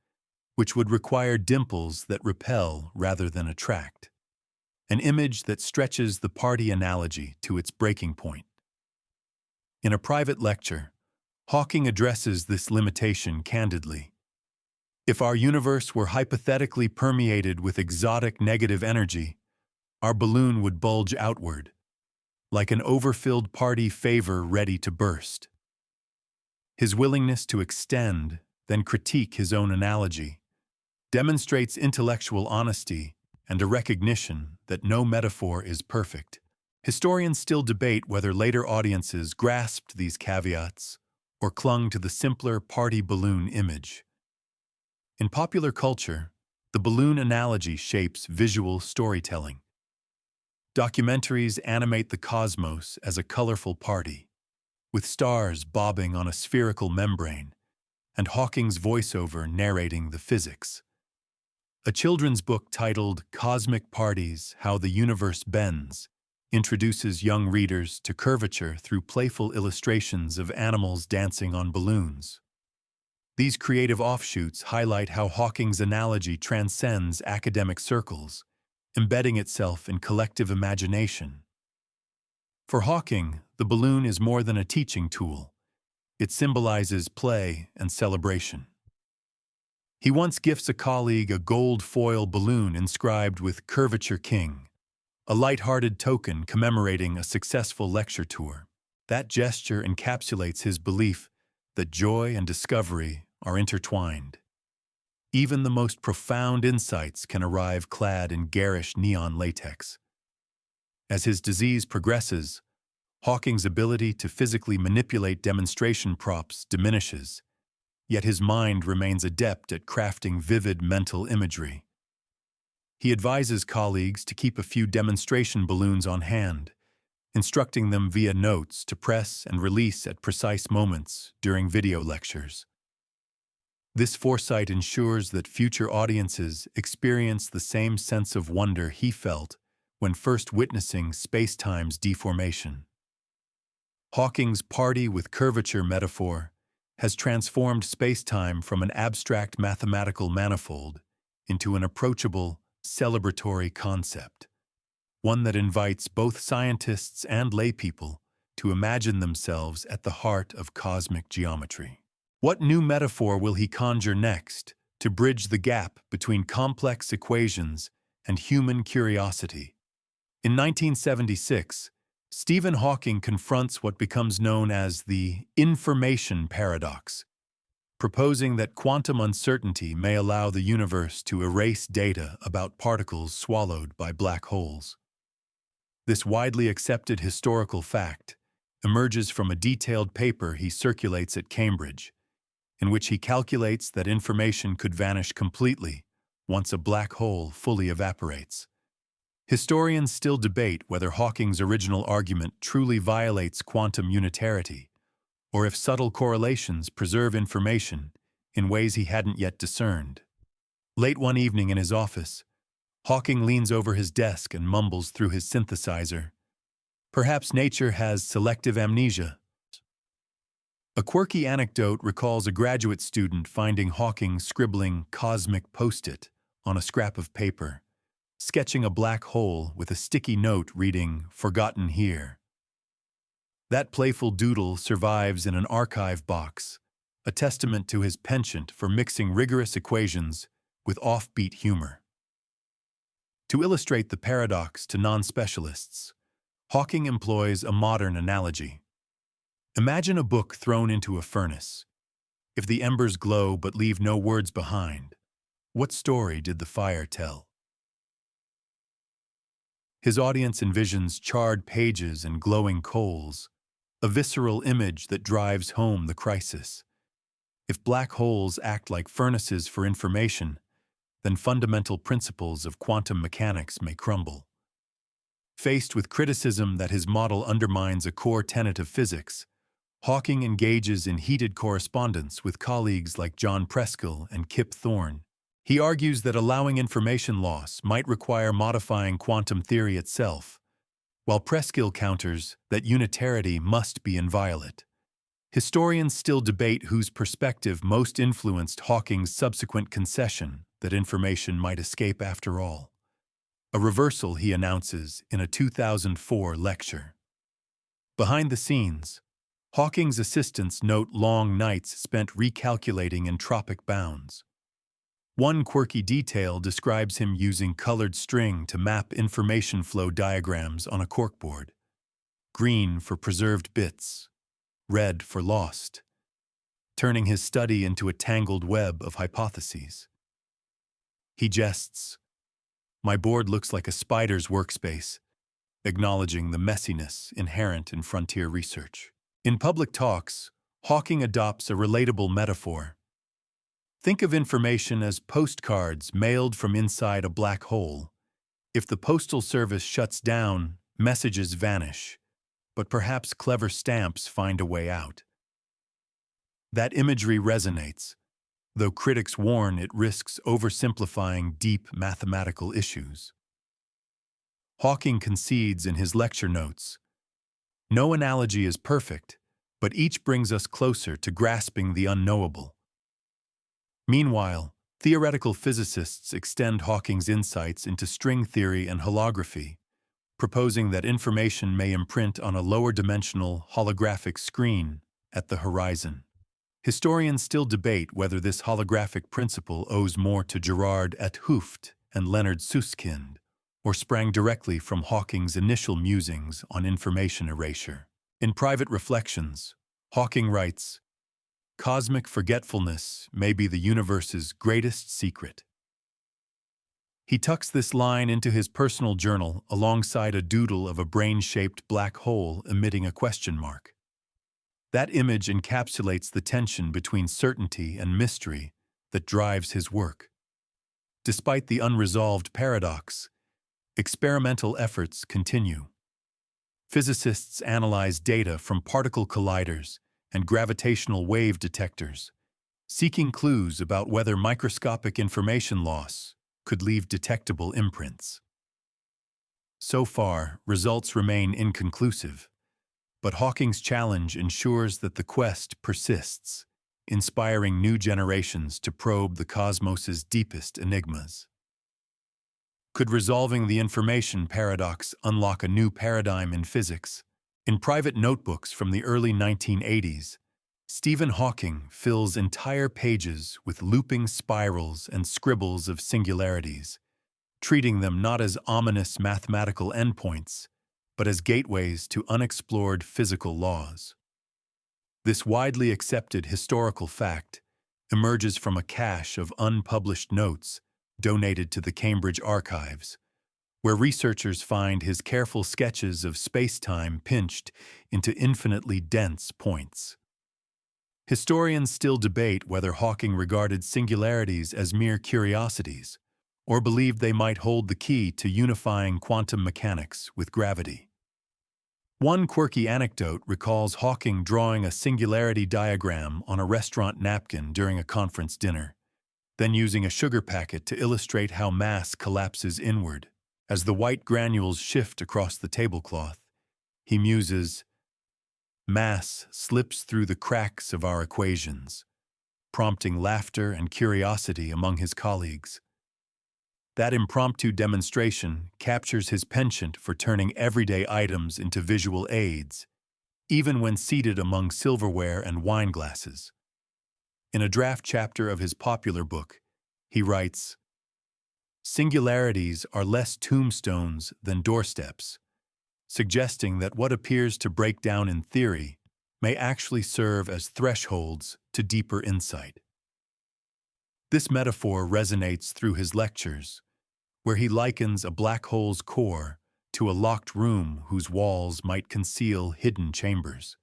which would require dimples that repel rather than attract. An image that stretches the party analogy to its breaking point. In a private lecture, Hawking addresses this limitation candidly. If our universe were hypothetically permeated with exotic negative energy, our balloon would bulge outward, like an overfilled party favor ready to burst. His willingness to extend, then critique his own analogy, demonstrates intellectual honesty and a recognition that no metaphor is perfect. Historians still debate whether later audiences grasped these caveats or clung to the simpler party balloon image. In popular culture, the balloon analogy shapes visual storytelling. Documentaries animate the cosmos as a colorful party, with stars bobbing on a spherical membrane, and Hawking's voiceover narrating the physics. A children's book titled Cosmic Parties: How the Universe Bends introduces young readers to curvature through playful illustrations of animals dancing on balloons. These creative offshoots highlight how Hawking's analogy transcends academic circles, embedding itself in collective imagination. For Hawking, the balloon is more than a teaching tool. It symbolizes play and celebration. He once gifts a colleague a gold foil balloon inscribed with Curvature King, a light-hearted token commemorating a successful lecture tour. That gesture encapsulates his belief that joy and discovery are intertwined. Even the most profound insights can arrive clad in garish neon latex. As his disease progresses, Hawking's ability to physically manipulate demonstration props diminishes, yet his mind remains adept at crafting vivid mental imagery. He advises colleagues to keep a few demonstration balloons on hand, instructing them via notes to press and release at precise moments during video lectures. This foresight ensures that future audiences experience the same sense of wonder he felt when first witnessing space-time's deformation. Hawking's party with curvature metaphor has transformed space-time from an abstract mathematical manifold into an approachable, celebratory concept, one that invites both scientists and laypeople to imagine themselves at the heart of cosmic geometry. What new metaphor will he conjure next to bridge the gap between complex equations and human curiosity? In 1976, Stephen Hawking confronts what becomes known as the information paradox, proposing that quantum uncertainty may allow the universe to erase data about particles swallowed by black holes. This widely accepted historical fact emerges from a detailed paper he circulates at Cambridge, in which he calculates that information could vanish completely once a black hole fully evaporates. Historians still debate whether Hawking's original argument truly violates quantum unitarity, or if subtle correlations preserve information in ways he hadn't yet discerned. Late one evening in his office, Hawking leans over his desk and mumbles through his synthesizer, "Perhaps nature has selective amnesia." A quirky anecdote recalls a graduate student finding Hawking scribbling cosmic post-it on a scrap of paper, sketching a black hole with a sticky note reading, "Forgotten here." That playful doodle survives in an archive box, a testament to his penchant for mixing rigorous equations with offbeat humor. To illustrate the paradox to non-specialists, Hawking employs a modern analogy. Imagine a book thrown into a furnace. If the embers glow but leave no words behind, what story did the fire tell? His audience envisions charred pages and glowing coals, a visceral image that drives home the crisis. If black holes act like furnaces for information, then fundamental principles of quantum mechanics may crumble. Faced with criticism that his model undermines a core tenet of physics, Hawking engages in heated correspondence with colleagues like John Preskill and Kip Thorne. He argues that allowing information loss might require modifying quantum theory itself, while Preskill counters that unitarity must be inviolate. Historians still debate whose perspective most influenced Hawking's subsequent concession that information might escape after all. A reversal he announces in a 2004 lecture. Behind the scenes, Hawking's assistants note long nights spent recalculating entropic bounds. One quirky detail describes him using colored string to map information flow diagrams on a corkboard. Green for preserved bits, red for lost, turning his study into a tangled web of hypotheses. He jests, "My board looks like a spider's workspace," acknowledging the messiness inherent in frontier research. In public talks, Hawking adopts a relatable metaphor. Think of information as postcards mailed from inside a black hole. If the postal service shuts down, messages vanish, but perhaps clever stamps find a way out. That imagery resonates, though critics warn it risks oversimplifying deep mathematical issues. Hawking concedes in his lecture notes, "No analogy is perfect, but each brings us closer to grasping the unknowable." Meanwhile, theoretical physicists extend Hawking's insights into string theory and holography, proposing that information may imprint on a lower-dimensional holographic screen at the horizon. Historians still debate whether this holographic principle owes more to Gerard et Hooft and Leonard Susskind, or sprang directly from Hawking's initial musings on information erasure. In Private Reflections, Hawking writes, "Cosmic forgetfulness may be the universe's greatest secret." He tucks this line into his personal journal alongside a doodle of a brain-shaped black hole emitting a question mark. That image encapsulates the tension between certainty and mystery that drives his work. Despite the unresolved paradox, experimental efforts continue. Physicists analyze data from particle colliders and gravitational wave detectors, seeking clues about whether microscopic information loss could leave detectable imprints. So far, results remain inconclusive, but Hawking's challenge ensures that the quest persists, inspiring new generations to probe the cosmos's deepest enigmas. Could resolving the information paradox unlock a new paradigm in physics? In private notebooks from the early 1980s, Stephen Hawking fills entire pages with looping spirals and scribbles of singularities, treating them not as ominous mathematical endpoints, but as gateways to unexplored physical laws. This widely accepted historical fact emerges from a cache of unpublished notes donated to the Cambridge Archives, where researchers find his careful sketches of space-time pinched into infinitely dense points. Historians still debate whether Hawking regarded singularities as mere curiosities, or believed they might hold the key to unifying quantum mechanics with gravity. One quirky anecdote recalls Hawking drawing a singularity diagram on a restaurant napkin during a conference dinner, then using a sugar packet to illustrate how mass collapses inward. As the white granules shift across the tablecloth, he muses, "Mass slips through the cracks of our equations," prompting laughter and curiosity among his colleagues. That impromptu demonstration captures his penchant for turning everyday items into visual aids, even when seated among silverware and wine glasses. In a draft chapter of his popular book, he writes, "Singularities are less tombstones than doorsteps," suggesting that what appears to break down in theory may actually serve as thresholds to deeper insight. This metaphor resonates through his lectures, where he likens a black hole's core to a locked room whose walls might conceal hidden chambers.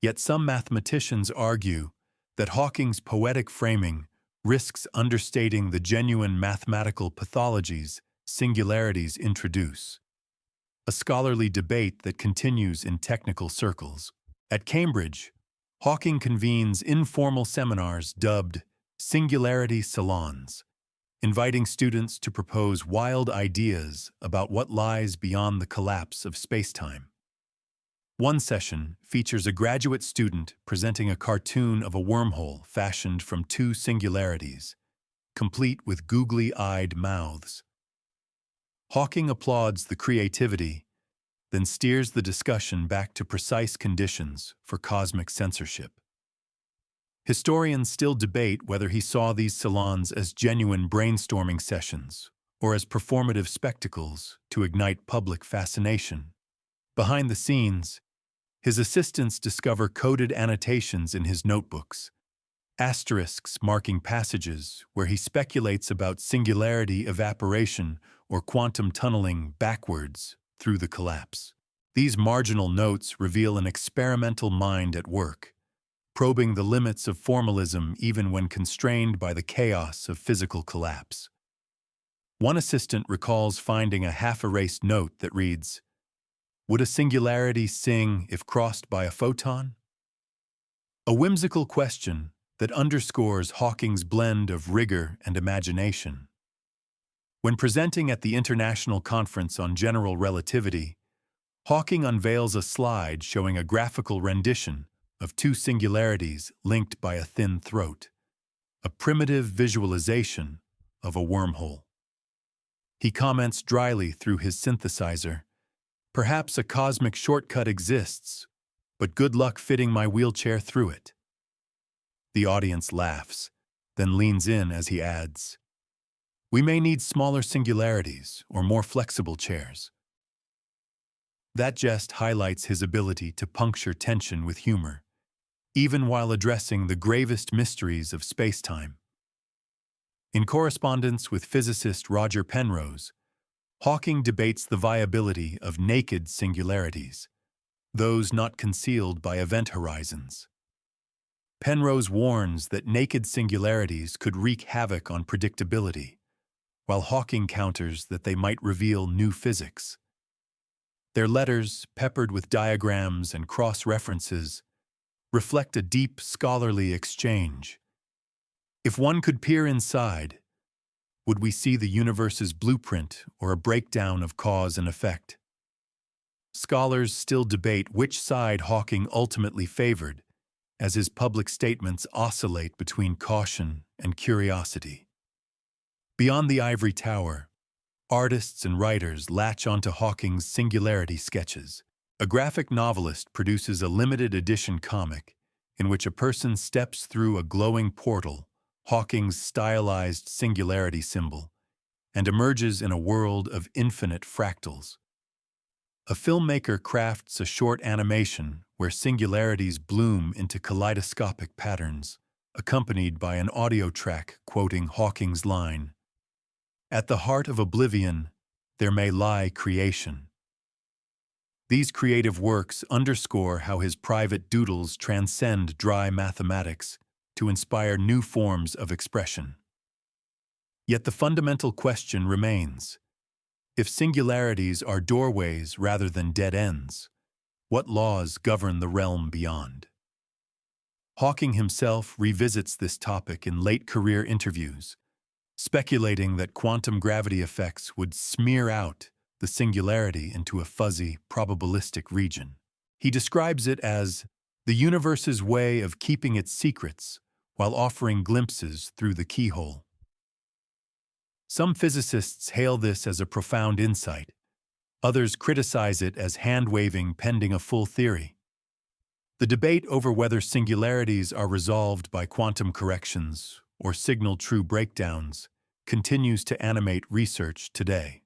Yet some mathematicians argue that Hawking's poetic framing risks understating the genuine mathematical pathologies singularities introduce, a scholarly debate that continues in technical circles. At Cambridge, Hawking convenes informal seminars dubbed singularity salons, inviting students to propose wild ideas about what lies beyond the collapse of spacetime. One session features a graduate student presenting a cartoon of a wormhole fashioned from two singularities, complete with googly-eyed mouths. Hawking applauds the creativity, then steers the discussion back to precise conditions for cosmic censorship. Historians still debate whether he saw these salons as genuine brainstorming sessions or as performative spectacles to ignite public fascination. Behind the scenes, his assistants discover coded annotations in his notebooks, asterisks marking passages where he speculates about singularity evaporation or quantum tunneling backwards through the collapse. These marginal notes reveal an experimental mind at work, probing the limits of formalism even when constrained by the chaos of physical collapse. One assistant recalls finding a half-erased note that reads, "Would a singularity sing if crossed by a photon?" A whimsical question that underscores Hawking's blend of rigor and imagination. When presenting at the International Conference on General Relativity, Hawking unveils a slide showing a graphical rendition of two singularities linked by a thin throat, a primitive visualization of a wormhole. He comments dryly through his synthesizer, "Perhaps a cosmic shortcut exists, but good luck fitting my wheelchair through it." The audience laughs, then leans in as he adds, "We may need smaller singularities or more flexible chairs." That jest highlights his ability to puncture tension with humor, even while addressing the gravest mysteries of spacetime. In correspondence with physicist Roger Penrose, Hawking debates the viability of naked singularities, those not concealed by event horizons. Penrose warns that naked singularities could wreak havoc on predictability, while Hawking counters that they might reveal new physics. Their letters, peppered with diagrams and cross-references, reflect a deep scholarly exchange. If one could peer inside, would we see the universe's blueprint or a breakdown of cause and effect? Scholars still debate which side Hawking ultimately favored, as his public statements oscillate between caution and curiosity. Beyond the ivory tower, artists and writers latch onto Hawking's singularity sketches. A graphic novelist produces a limited edition comic in which a person steps through a glowing portal, Hawking's stylized singularity symbol, and emerges in a world of infinite fractals. A filmmaker crafts a short animation where singularities bloom into kaleidoscopic patterns, accompanied by an audio track quoting Hawking's line, "At the heart of oblivion, there may lie creation." These creative works underscore how his private doodles transcend dry mathematics to inspire new forms of expression. Yet the fundamental question remains: if singularities are doorways rather than dead ends, what laws govern the realm beyond? Hawking himself revisits this topic in late career interviews, speculating that quantum gravity effects would smear out the singularity into a fuzzy, probabilistic region. He describes it as the universe's way of keeping its secrets while offering glimpses through the keyhole. Some physicists hail this as a profound insight. Others criticize it as hand-waving pending a full theory. The debate over whether singularities are resolved by quantum corrections or signal true breakdowns continues to animate research today.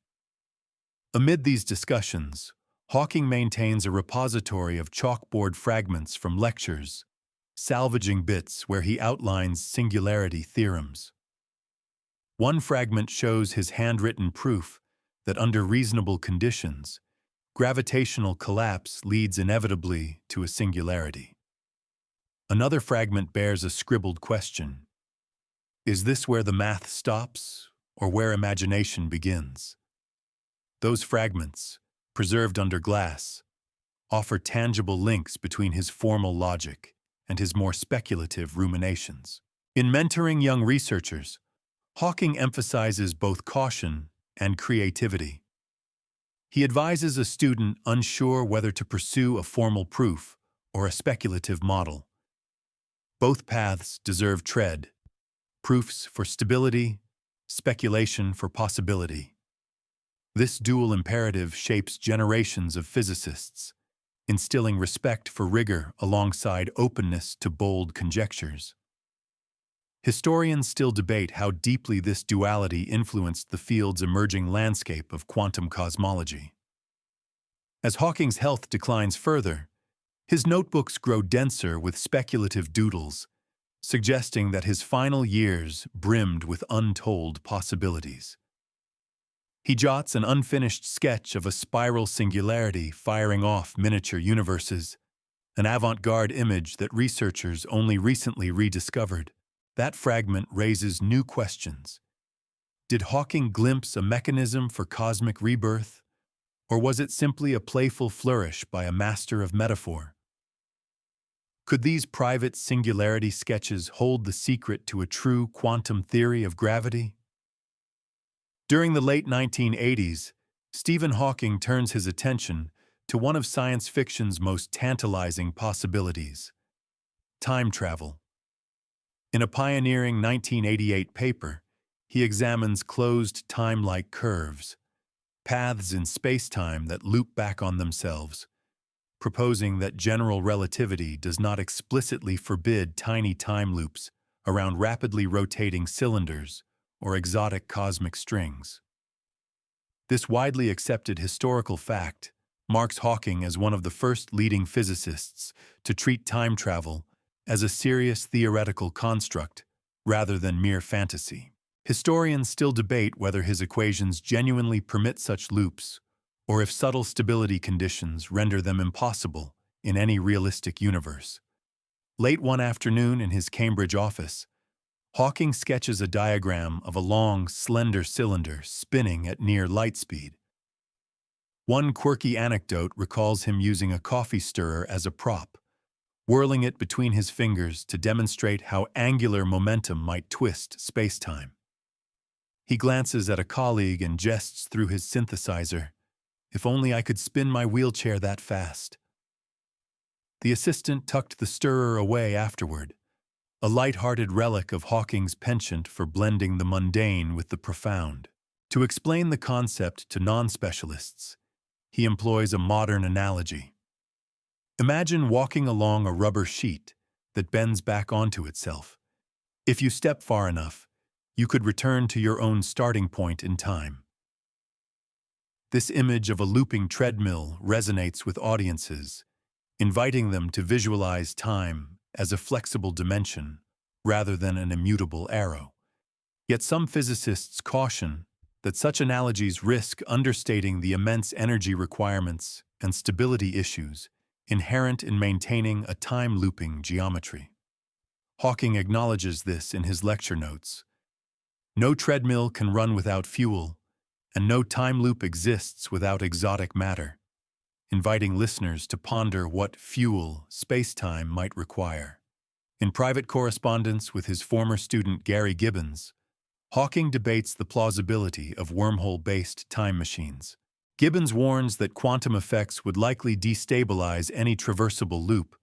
Amid these discussions, Hawking maintains a repository of chalkboard fragments from lectures, salvaging bits where he outlines singularity theorems. One fragment shows his handwritten proof that under reasonable conditions, gravitational collapse leads inevitably to a singularity. Another fragment bears a scribbled question: Is this where the math stops, or where imagination begins? Those fragments, preserved under glass, offer tangible links between his formal logic and his more speculative ruminations. In mentoring young researchers, Hawking emphasizes both caution and creativity. He advises a student unsure whether to pursue a formal proof or a speculative model. Both paths deserve tread, proofs for stability, speculation for possibility. This dual imperative shapes generations of physicists, instilling respect for rigor alongside openness to bold conjectures. Historians still debate how deeply this duality influenced the field's emerging landscape of quantum cosmology. As Hawking's health declines further, his notebooks grow denser with speculative doodles, suggesting that his final years brimmed with untold possibilities. He jots an unfinished sketch of a spiral singularity firing off miniature universes, an avant-garde image that researchers only recently rediscovered. That fragment raises new questions. Did Hawking glimpse a mechanism for cosmic rebirth, or was it simply a playful flourish by a master of metaphor? Could these private singularity sketches hold the secret to a true quantum theory of gravity? During the late 1980s, Stephen Hawking turns his attention to one of science fiction's most tantalizing possibilities: time travel. In a pioneering 1988 paper, he examines closed time-like curves, paths in space-time that loop back on themselves, proposing that general relativity does not explicitly forbid tiny time loops around rapidly rotating cylinders or exotic cosmic strings. This widely accepted historical fact marks Hawking as one of the first leading physicists to treat time travel as a serious theoretical construct rather than mere fantasy. Historians still debate whether his equations genuinely permit such loops, or if subtle stability conditions render them impossible in any realistic universe. Late one afternoon in his Cambridge office, Hawking sketches a diagram of a long, slender cylinder spinning at near light speed. One quirky anecdote recalls him using a coffee stirrer as a prop, whirling it between his fingers to demonstrate how angular momentum might twist space-time. He glances at a colleague and jests through his synthesizer, "If only I could spin my wheelchair that fast." The assistant tucked the stirrer away afterward, a light-hearted relic of Hawking's penchant for blending the mundane with the profound. To explain the concept to non-specialists, he employs a modern analogy. Imagine walking along a rubber sheet that bends back onto itself. If you step far enough, you could return to your own starting point in time. This image of a looping treadmill resonates with audiences, inviting them to visualize time as a flexible dimension rather than an immutable arrow. Yet some physicists caution that such analogies risk understating the immense energy requirements and stability issues inherent in maintaining a time-looping geometry. Hawking acknowledges this in his lecture notes. No treadmill can run without fuel, and no time loop exists without exotic matter, inviting listeners to ponder what fuel space-time might require. In private correspondence with his former student Gary Gibbons, Hawking debates the plausibility of wormhole-based time machines. Gibbons warns that quantum effects would likely destabilize any traversable loop,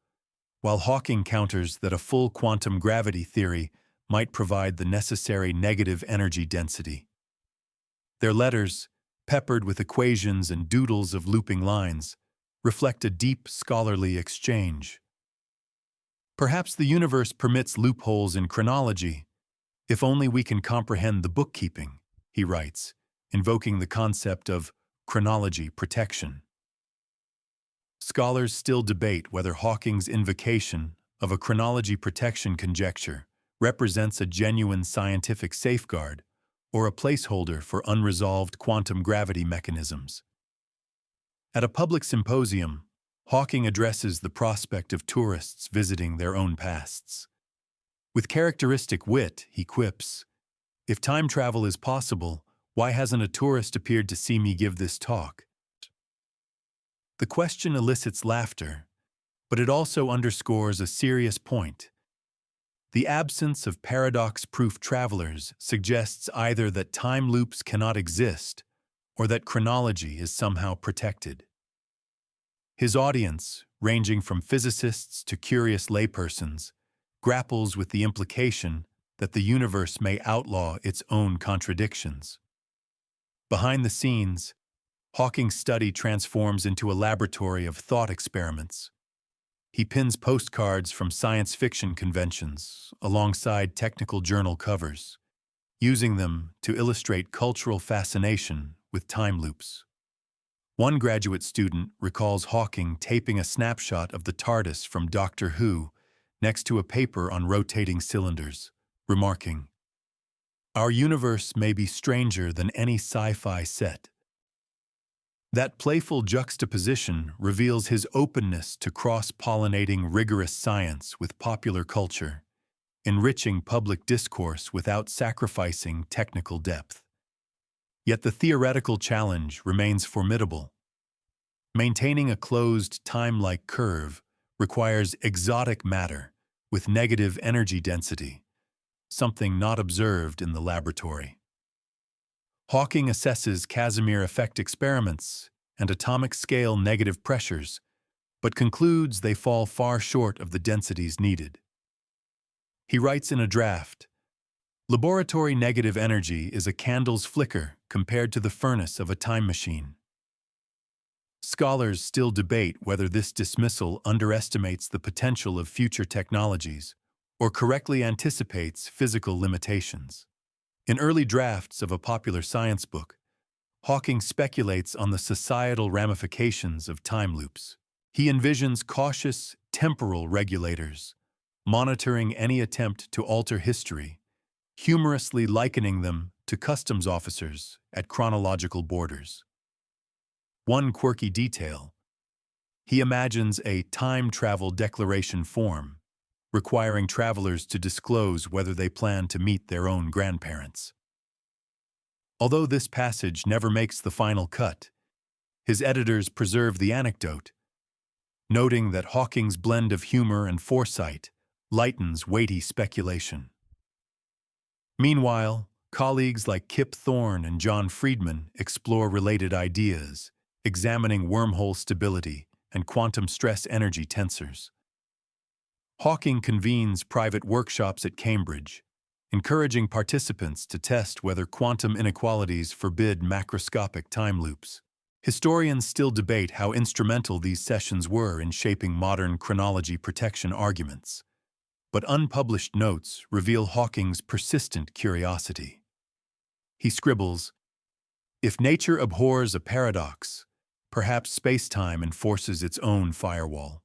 while Hawking counters that a full quantum gravity theory might provide the necessary negative energy density. Their letters, peppered with equations and doodles of looping lines, reflect a deep scholarly exchange. Perhaps the universe permits loopholes in chronology, if only we can comprehend the bookkeeping, he writes, invoking the concept of chronology protection. Scholars still debate whether Hawking's invocation of a chronology protection conjecture represents a genuine scientific safeguard or a placeholder for unresolved quantum gravity mechanisms. At a public symposium, Hawking addresses the prospect of tourists visiting their own pasts. With characteristic wit, he quips, "If time travel is possible, why hasn't a tourist appeared to see me give this talk?" The question elicits laughter, but it also underscores a serious point. The absence of paradox-proof travelers suggests either that time loops cannot exist or that chronology is somehow protected. His audience, ranging from physicists to curious laypersons, grapples with the implication that the universe may outlaw its own contradictions. Behind the scenes, Hawking's study transforms into a laboratory of thought experiments. He pins postcards from science fiction conventions alongside technical journal covers, using them to illustrate cultural fascination with time loops. One graduate student recalls Hawking taping a snapshot of the TARDIS from Doctor Who next to a paper on rotating cylinders, remarking, "Our universe may be stranger than any sci-fi set." That playful juxtaposition reveals his openness to cross-pollinating rigorous science with popular culture, enriching public discourse without sacrificing technical depth. Yet the theoretical challenge remains formidable. Maintaining a closed time-like curve requires exotic matter with negative energy density, something not observed in the laboratory. Hawking assesses Casimir effect experiments and atomic-scale negative pressures, but concludes they fall far short of the densities needed. He writes in a draft, "Laboratory negative energy is a candle's flicker compared to the furnace of a time machine." Scholars still debate whether this dismissal underestimates the potential of future technologies or correctly anticipates physical limitations. In early drafts of a popular science book, Hawking speculates on the societal ramifications of time loops. He envisions cautious, temporal regulators, monitoring any attempt to alter history, humorously likening them to customs officers at chronological borders. One quirky detail: he imagines a time travel declaration form, requiring travelers to disclose whether they plan to meet their own grandparents. Although this passage never makes the final cut, his editors preserve the anecdote, noting that Hawking's blend of humor and foresight lightens weighty speculation. Meanwhile, colleagues like Kip Thorne and John Friedman explore related ideas, examining wormhole stability and quantum stress energy tensors. Hawking convenes private workshops at Cambridge, encouraging participants to test whether quantum inequalities forbid macroscopic time loops. Historians still debate how instrumental these sessions were in shaping modern chronology protection arguments, but unpublished notes reveal Hawking's persistent curiosity. He scribbles, "If nature abhors a paradox, perhaps space-time enforces its own firewall."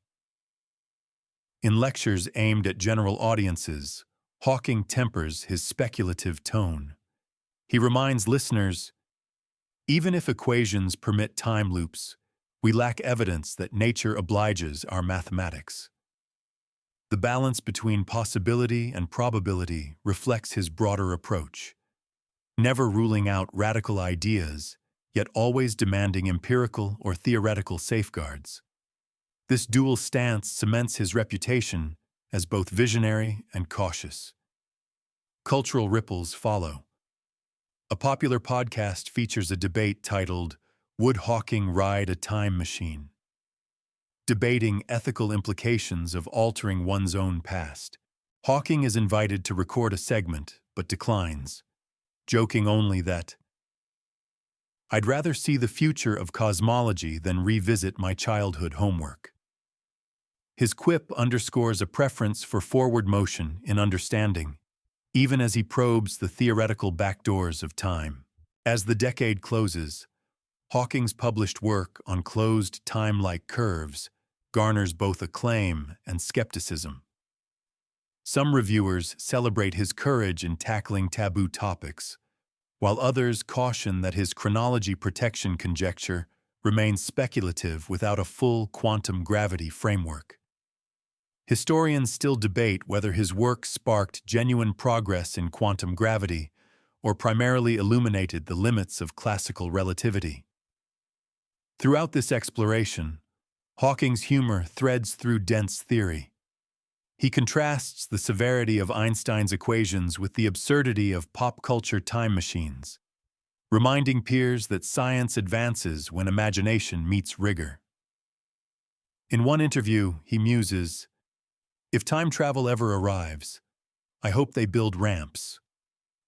In lectures aimed at general audiences, Hawking tempers his speculative tone. He reminds listeners, "Even if equations permit time loops, we lack evidence that nature obliges our mathematics." The balance between possibility and probability reflects his broader approach, never ruling out radical ideas, yet always demanding empirical or theoretical safeguards. This dual stance cements his reputation as both visionary and cautious. Cultural ripples follow. A popular podcast features a debate titled, "Would Hawking Ride a Time Machine?" Debating ethical implications of altering one's own past. Hawking is invited to record a segment, but declines, joking only that, "I'd rather see the future of cosmology than revisit my childhood homework." His quip underscores a preference for forward motion in understanding, even as he probes the theoretical backdoors of time. As the decade closes, Hawking's published work on closed time-like curves garners both acclaim and skepticism. Some reviewers celebrate his courage in tackling taboo topics, while others caution that his chronology protection conjecture remains speculative without a full quantum gravity framework. Historians still debate whether his work sparked genuine progress in quantum gravity or primarily illuminated the limits of classical relativity. Throughout this exploration, Hawking's humor threads through dense theory. He contrasts the severity of Einstein's equations with the absurdity of pop culture time machines, reminding peers that science advances when imagination meets rigor. In one interview, he muses, "If time travel ever arrives, I hope they build ramps.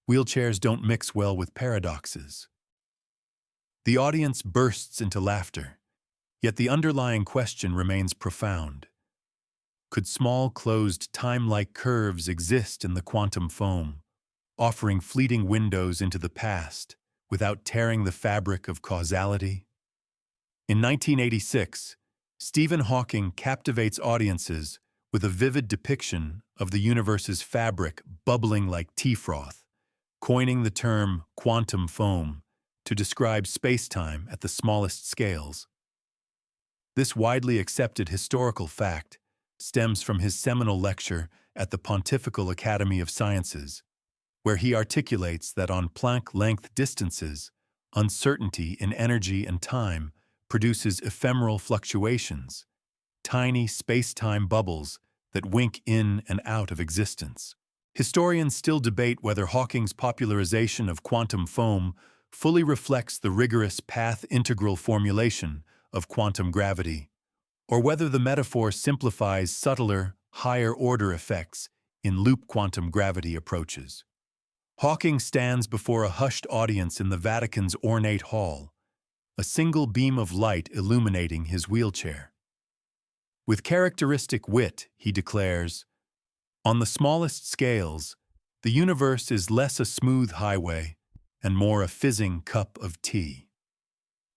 Wheelchairs don't mix well with paradoxes." The audience bursts into laughter, yet the underlying question remains profound. Could small, closed, time-like curves exist in the quantum foam, offering fleeting windows into the past without tearing the fabric of causality? In 1986, Stephen Hawking captivates audiences with a vivid depiction of the universe's fabric bubbling like tea froth, coining the term quantum foam to describe space-time at the smallest scales. This widely accepted historical fact stems from his seminal lecture at the Pontifical Academy of Sciences, where he articulates that on Planck-length distances, uncertainty in energy and time produces ephemeral fluctuations, tiny space-time bubbles that wink in and out of existence. Historians still debate whether Hawking's popularization of quantum foam fully reflects the rigorous path integral formulation of quantum gravity, or whether the metaphor simplifies subtler, higher-order effects in loop quantum gravity approaches. Hawking stands before a hushed audience in the Vatican's ornate hall, a single beam of light illuminating his wheelchair. With characteristic wit, he declares, "On the smallest scales, the universe is less a smooth highway and more a fizzing cup of tea."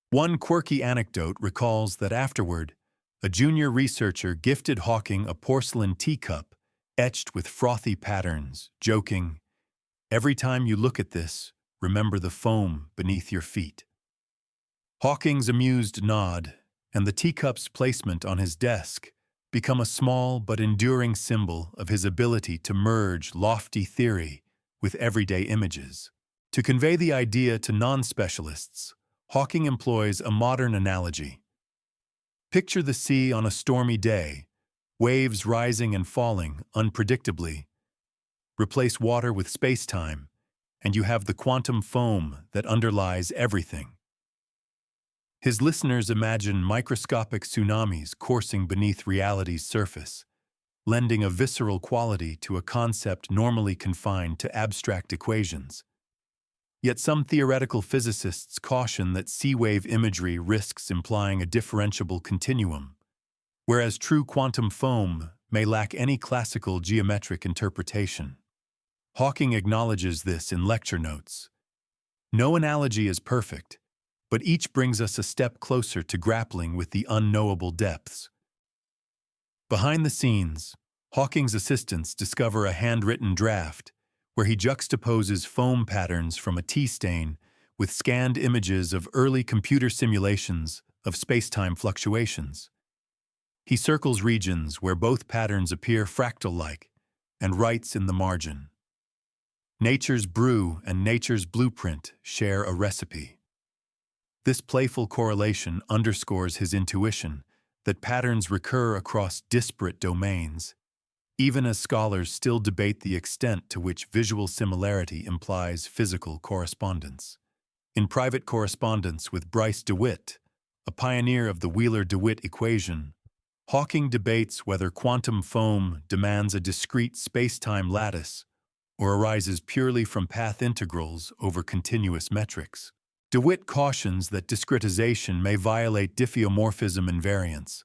One quirky anecdote recalls that afterward, a junior researcher gifted Hawking a porcelain teacup etched with frothy patterns, joking, "Every time you look at this, remember the foam beneath your feet." Hawking's amused nod and the teacup's placement on his desk become a small but enduring symbol of his ability to merge lofty theory with everyday images. To convey the idea to non-specialists, Hawking employs a modern analogy. Picture the sea on a stormy day, waves rising and falling unpredictably. Replace water with space-time, and you have the quantum foam that underlies everything. His listeners imagine microscopic tsunamis coursing beneath reality's surface, lending a visceral quality to a concept normally confined to abstract equations. Yet some theoretical physicists caution that sea-wave imagery risks implying a differentiable continuum, whereas true quantum foam may lack any classical geometric interpretation. Hawking acknowledges this in lecture notes. No analogy is perfect, but each brings us a step closer to grappling with the unknowable depths. Behind the scenes, Hawking's assistants discover a handwritten draft where he juxtaposes foam patterns from a tea stain with scanned images of early computer simulations of space-time fluctuations. He circles regions where both patterns appear fractal-like and writes in the margin, "Nature's brew and nature's blueprint share a recipe." This playful correlation underscores his intuition that patterns recur across disparate domains, even as scholars still debate the extent to which visual similarity implies physical correspondence. In Private Correspondence with Bryce DeWitt, a pioneer of the Wheeler-DeWitt equation, Hawking debates whether quantum foam demands a discrete space-time lattice or arises purely from path integrals over continuous metrics. DeWitt cautions that discretization may violate diffeomorphism invariance,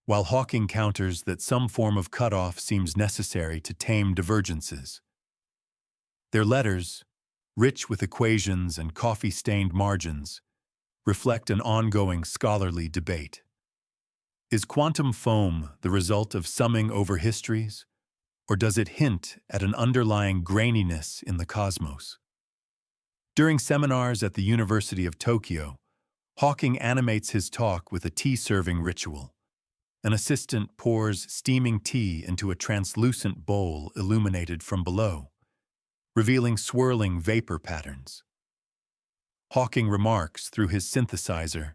while Hawking counters that some form of cutoff seems necessary to tame divergences. Their letters, rich with equations and coffee-stained margins, reflect an ongoing scholarly debate. Is quantum foam the result of summing over histories, or does it hint at an underlying graininess in the cosmos? During seminars at the University of Tokyo, Hawking animates his talk with a tea-serving ritual. An assistant pours steaming tea into a translucent bowl illuminated from below, revealing swirling vapor patterns. Hawking remarks through his synthesizer,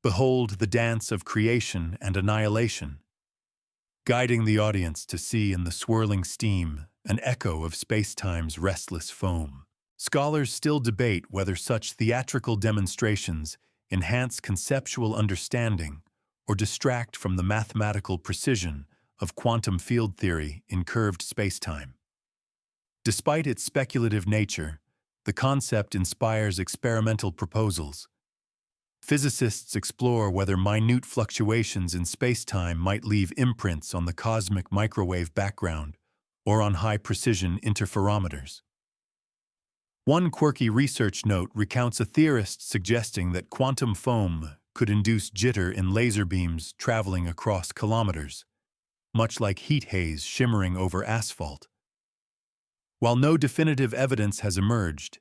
"Behold the dance of creation and annihilation," guiding the audience to see in the swirling steam an echo of spacetime's restless foam. Scholars still debate whether such theatrical demonstrations enhance conceptual understanding or distract from the mathematical precision of quantum field theory in curved spacetime. Despite its speculative nature, the concept inspires experimental proposals. Physicists explore whether minute fluctuations in spacetime might leave imprints on the cosmic microwave background or on high-precision interferometers. One quirky research note recounts a theorist suggesting that quantum foam could induce jitter in laser beams traveling across kilometers, much like heat haze shimmering over asphalt. While no definitive evidence has emerged,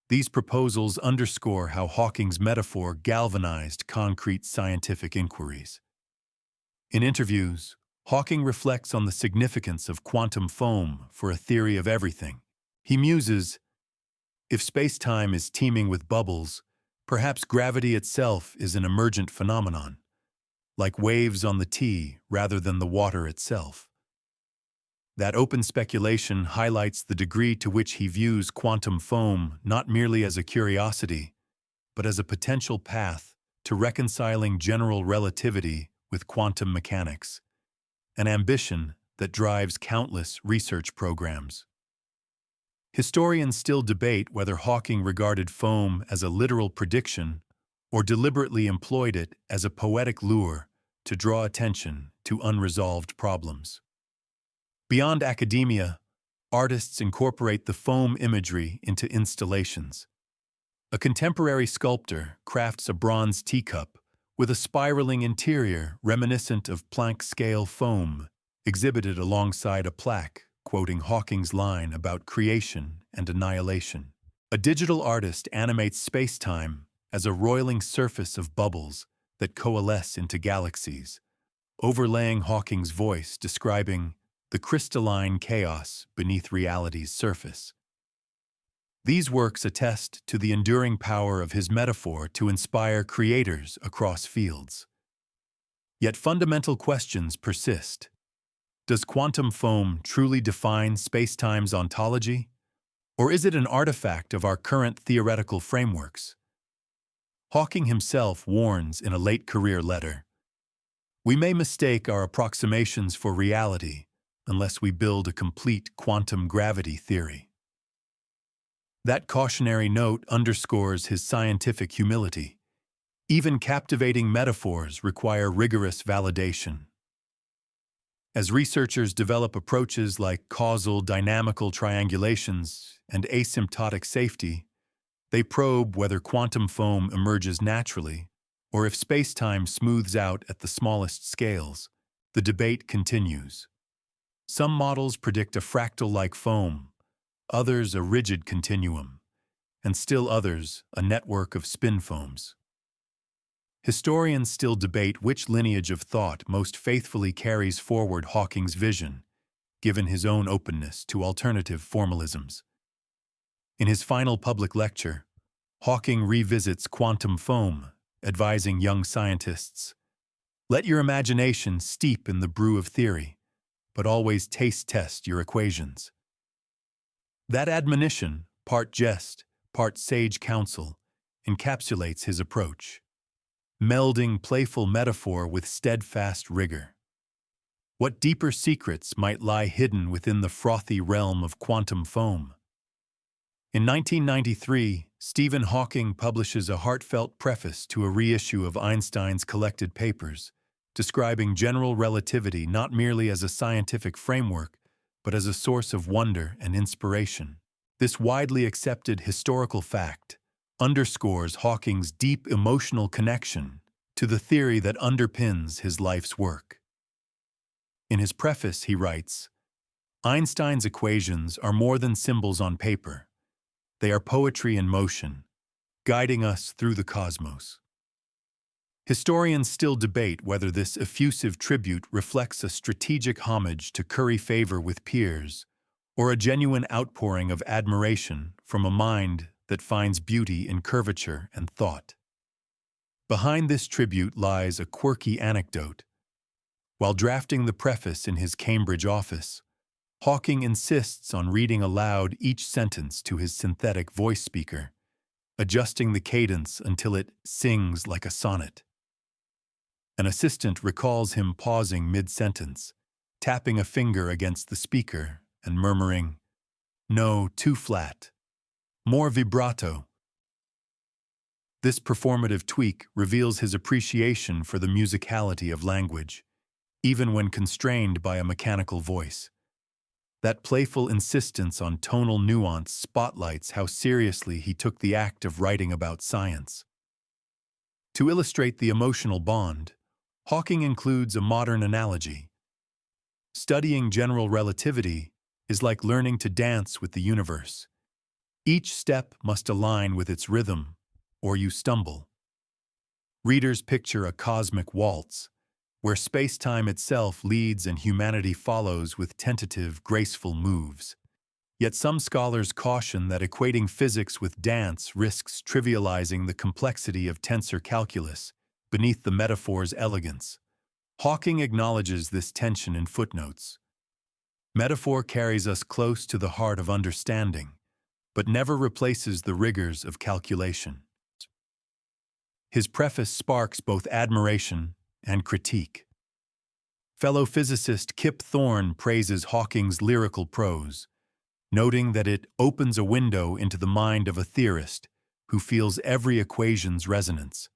these proposals underscore how Hawking's metaphor galvanized concrete scientific inquiries. In interviews, Hawking reflects on the significance of quantum foam for a theory of everything. He muses, "If space-time is teeming with bubbles, perhaps gravity itself is an emergent phenomenon, like waves on the tea rather than the water itself." That open speculation highlights the degree to which he views quantum foam not merely as a curiosity, but as a potential path to reconciling general relativity with quantum mechanics, an ambition that drives countless research programs. Historians still debate whether Hawking regarded foam as a literal prediction or deliberately employed it as a poetic lure to draw attention to unresolved problems. Beyond academia, artists incorporate the foam imagery into installations. A contemporary sculptor crafts a bronze teacup with a spiraling interior reminiscent of Planck-scale foam, exhibited alongside a plaque quoting Hawking's line about creation and annihilation. A digital artist animates space-time as a roiling surface of bubbles that coalesce into galaxies, overlaying Hawking's voice describing the crystalline chaos beneath reality's surface. These works attest to the enduring power of his metaphor to inspire creators across fields. Yet fundamental questions persist. Does quantum foam truly define spacetime's ontology? Or is it an artifact of our current theoretical frameworks? Hawking himself warns in a late-career letter, "We may mistake our approximations for reality unless we build a complete quantum gravity theory." That cautionary note underscores his scientific humility. Even captivating metaphors require rigorous validation. As researchers develop approaches like causal dynamical triangulations and asymptotic safety, they probe whether quantum foam emerges naturally or if spacetime smooths out at the smallest scales. The debate continues. Some models predict a fractal-like foam, others a rigid continuum, and still others a network of spin foams. Historians still debate which lineage of thought most faithfully carries forward Hawking's vision, given his own openness to alternative formalisms. In his final public lecture, Hawking revisits quantum foam, advising young scientists, "Let your imagination steep in the brew of theory, but always taste-test your equations." That admonition, part jest, part sage counsel, encapsulates his approach, melding playful metaphor with steadfast rigor. What deeper secrets might lie hidden within the frothy realm of quantum foam? In 1993, Stephen Hawking publishes a heartfelt preface to a reissue of Einstein's collected papers, describing general relativity not merely as a scientific framework, but as a source of wonder and inspiration. This widely accepted historical fact underscores Hawking's deep emotional connection to the theory that underpins his life's work. In his preface, he writes, "Einstein's equations are more than symbols on paper. They are poetry in motion, guiding us through the cosmos." Historians still debate whether this effusive tribute reflects a strategic homage to curry favor with peers, or a genuine outpouring of admiration from a mind that finds beauty in curvature and thought. Behind this tribute lies a quirky anecdote. While drafting the preface in his Cambridge office, Hawking insists on reading aloud each sentence to his synthetic voice speaker, adjusting the cadence until it sings like a sonnet. An assistant recalls him pausing mid-sentence, tapping a finger against the speaker and murmuring, "No, too flat. More vibrato." This performative tweak reveals his appreciation for the musicality of language, even when constrained by a mechanical voice. That playful insistence on tonal nuance spotlights how seriously he took the act of writing about science. To illustrate the emotional bond, Hawking includes a modern analogy. Studying general relativity is like learning to dance with the universe. Each step must align with its rhythm, or you stumble. Readers picture a cosmic waltz, where space-time itself leads and humanity follows with tentative, graceful moves. Yet some scholars caution that equating physics with dance risks trivializing the complexity of tensor calculus beneath the metaphor's elegance. Hawking acknowledges this tension in footnotes. Metaphor carries us close to the heart of understanding, but never replaces the rigors of calculation. His preface sparks both admiration and critique. Fellow physicist Kip Thorne praises Hawking's lyrical prose, noting that it opens a window into the mind of a theorist who feels every equation's resonance.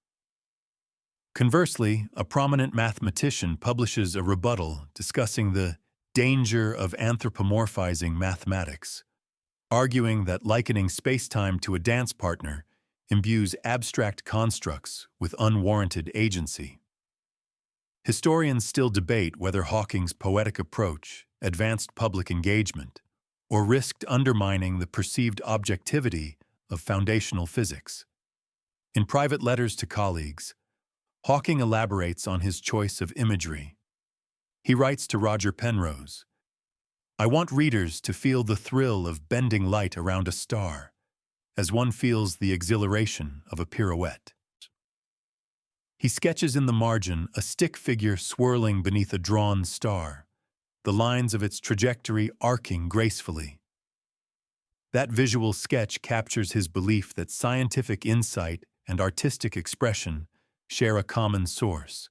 Conversely, a prominent mathematician publishes a rebuttal discussing the danger of anthropomorphizing mathematics, arguing that likening spacetime to a dance partner imbues abstract constructs with unwarranted agency. Historians still debate whether Hawking's poetic approach advanced public engagement or risked undermining the perceived objectivity of foundational physics. In private letters to colleagues, Hawking elaborates on his choice of imagery. He writes to Roger Penrose, "I want readers to feel the thrill of bending light around a star, as one feels the exhilaration of a pirouette." He sketches in the margin a stick figure swirling beneath a drawn star, the lines of its trajectory arcing gracefully. That visual sketch captures his belief that scientific insight and artistic expression share a common source,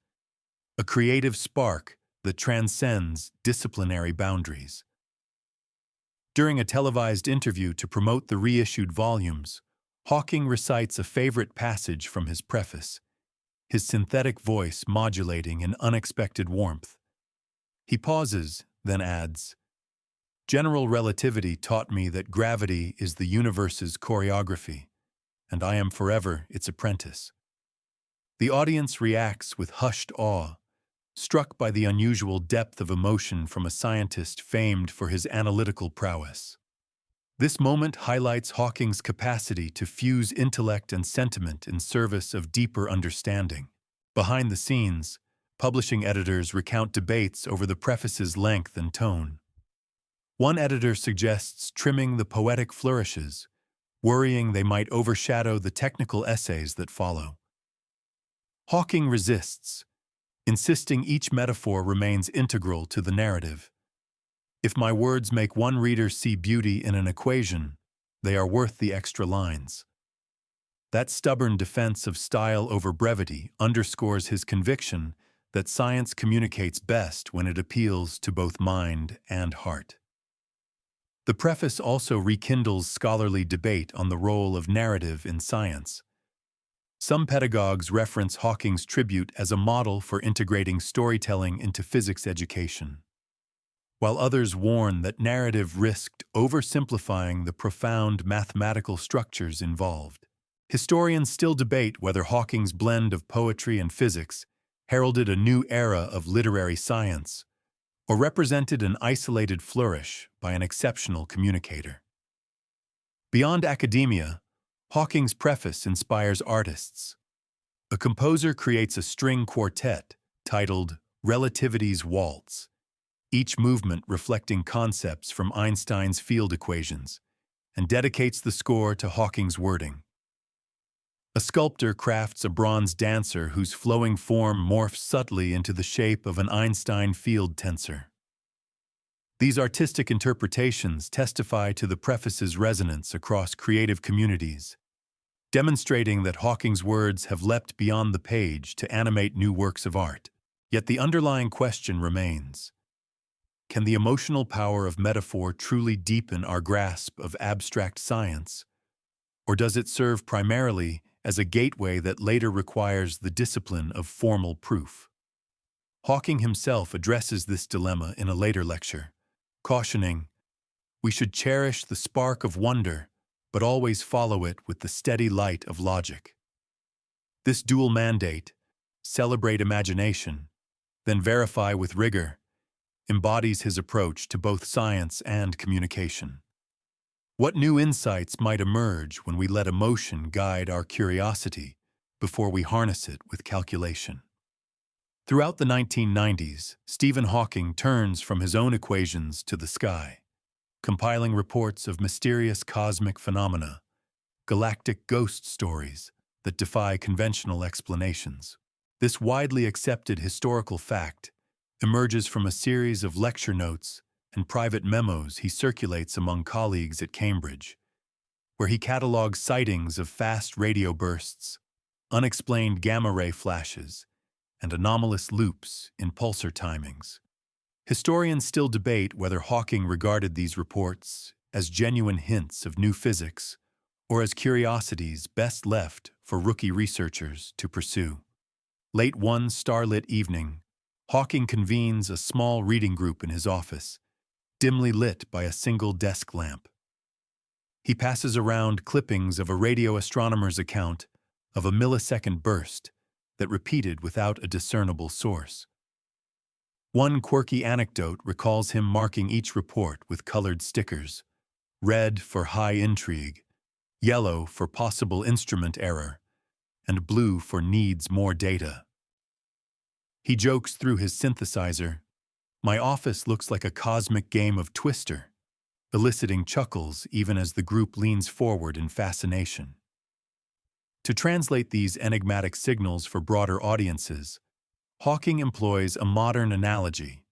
a creative spark that transcends disciplinary boundaries. During a televised interview to promote the reissued volumes, Hawking recites a favorite passage from his preface, his synthetic voice modulating in unexpected warmth. He pauses, then adds, "General relativity taught me that gravity is the universe's choreography, and I am forever its apprentice." The audience reacts with hushed awe, struck by the unusual depth of emotion from a scientist famed for his analytical prowess. This moment highlights Hawking's capacity to fuse intellect and sentiment in service of deeper understanding. Behind the scenes, publishing editors recount debates over the preface's length and tone. One editor suggests trimming the poetic flourishes, worrying they might overshadow the technical essays that follow. Hawking resists, insisting each metaphor remains integral to the narrative. "If my words make one reader see beauty in an equation, they are worth the extra lines." That stubborn defense of style over brevity underscores his conviction that science communicates best when it appeals to both mind and heart. The preface also rekindles scholarly debate on the role of narrative in science. Some pedagogues reference Hawking's tribute as a model for integrating storytelling into physics education, while others warn that narrative risked oversimplifying the profound mathematical structures involved. Historians still debate whether Hawking's blend of poetry and physics heralded a new era of literary science, or represented an isolated flourish by an exceptional communicator. Beyond academia, Hawking's preface inspires artists. A composer creates a string quartet titled Relativity's Waltz, each movement reflecting concepts from Einstein's field equations, and dedicates the score to Hawking's wording. A sculptor crafts a bronze dancer whose flowing form morphs subtly into the shape of an Einstein field tensor. These artistic interpretations testify to the preface's resonance across creative communities, demonstrating that Hawking's words have leapt beyond the page to animate new works of art. Yet the underlying question remains: can the emotional power of metaphor truly deepen our grasp of abstract science, or does it serve primarily as a gateway that later requires the discipline of formal proof? Hawking himself addresses this dilemma in a later lecture, cautioning, "We should cherish the spark of wonder, but always follow it with the steady light of logic." This dual mandate, celebrate imagination, then verify with rigor, embodies his approach to both science and communication. What new insights might emerge when we let emotion guide our curiosity before we harness it with calculation? Throughout the 1990s, Stephen Hawking turns from his own equations to the sky, compiling reports of mysterious cosmic phenomena, galactic ghost stories that defy conventional explanations. This widely accepted historical fact emerges from a series of lecture notes and private memos he circulates among colleagues at Cambridge, where he catalogues sightings of fast radio bursts, unexplained gamma-ray flashes, and anomalous loops in pulsar timings. Historians still debate whether Hawking regarded these reports as genuine hints of new physics or as curiosities best left for rookie researchers to pursue. Late one starlit evening, Hawking convenes a small reading group in his office, dimly lit by a single desk lamp. He passes around clippings of a radio astronomer's account of a millisecond burst that repeated without a discernible source. One quirky anecdote recalls him marking each report with colored stickers: red for high intrigue, yellow for possible instrument error, and blue for needs more data. He jokes through his synthesizer, "My office looks like a cosmic game of Twister," eliciting chuckles even as the group leans forward in fascination. To translate these enigmatic signals for broader audiences, Hawking employs a modern analogy.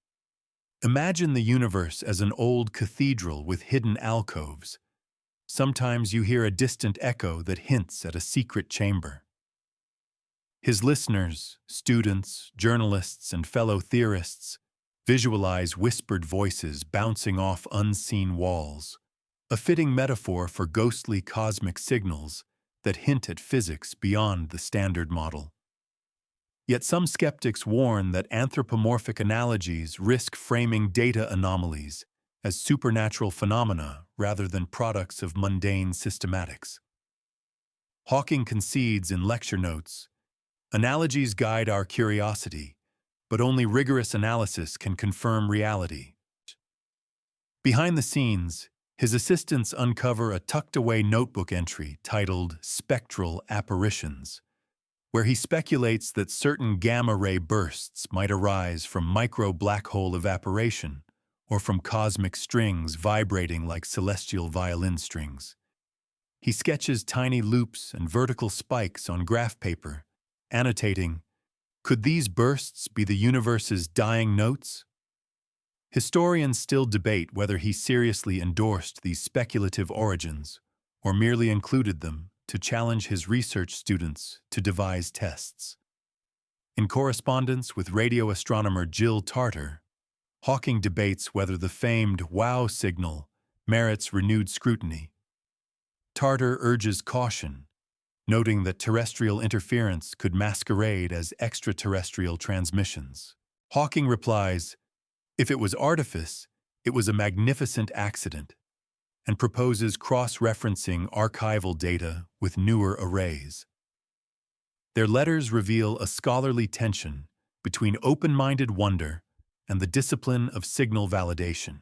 Imagine the universe as an old cathedral with hidden alcoves. Sometimes you hear a distant echo that hints at a secret chamber. His listeners, students, journalists, and fellow theorists visualize whispered voices bouncing off unseen walls, a fitting metaphor for ghostly cosmic signals that hint at physics beyond the standard model. Yet some skeptics warn that anthropomorphic analogies risk framing data anomalies as supernatural phenomena rather than products of mundane systematics. Hawking concedes in lecture notes, "Analogies guide our curiosity, but only rigorous analysis can confirm reality." Behind the scenes, his assistants uncover a tucked-away notebook entry titled "Spectral Apparitions," where he speculates that certain gamma-ray bursts might arise from micro-black hole evaporation or from cosmic strings vibrating like celestial violin strings. He sketches tiny loops and vertical spikes on graph paper, annotating, "Could these bursts be the universe's dying notes?" Historians still debate whether he seriously endorsed these speculative origins or merely included them to challenge his research students to devise tests. In correspondence with radio astronomer Jill Tarter, Hawking debates whether the famed wow signal merits renewed scrutiny. Tarter urges caution, noting that terrestrial interference could masquerade as extraterrestrial transmissions. Hawking replies, "If it was artifice, it was a magnificent accident," and proposes cross-referencing archival data with newer arrays. Their letters reveal a scholarly tension between open-minded wonder and the discipline of signal validation.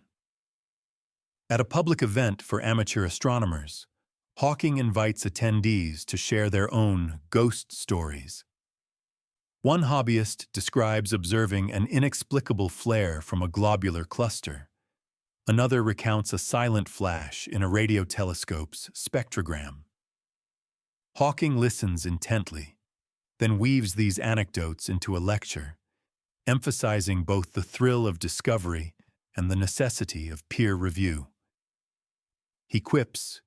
At a public event for amateur astronomers, Hawking invites attendees to share their own ghost stories. One hobbyist describes observing an inexplicable flare from a globular cluster. Another recounts a silent flash in a radio telescope's spectrogram. Hawking listens intently, then weaves these anecdotes into a lecture, emphasizing both the thrill of discovery and the necessity of peer review. He quips,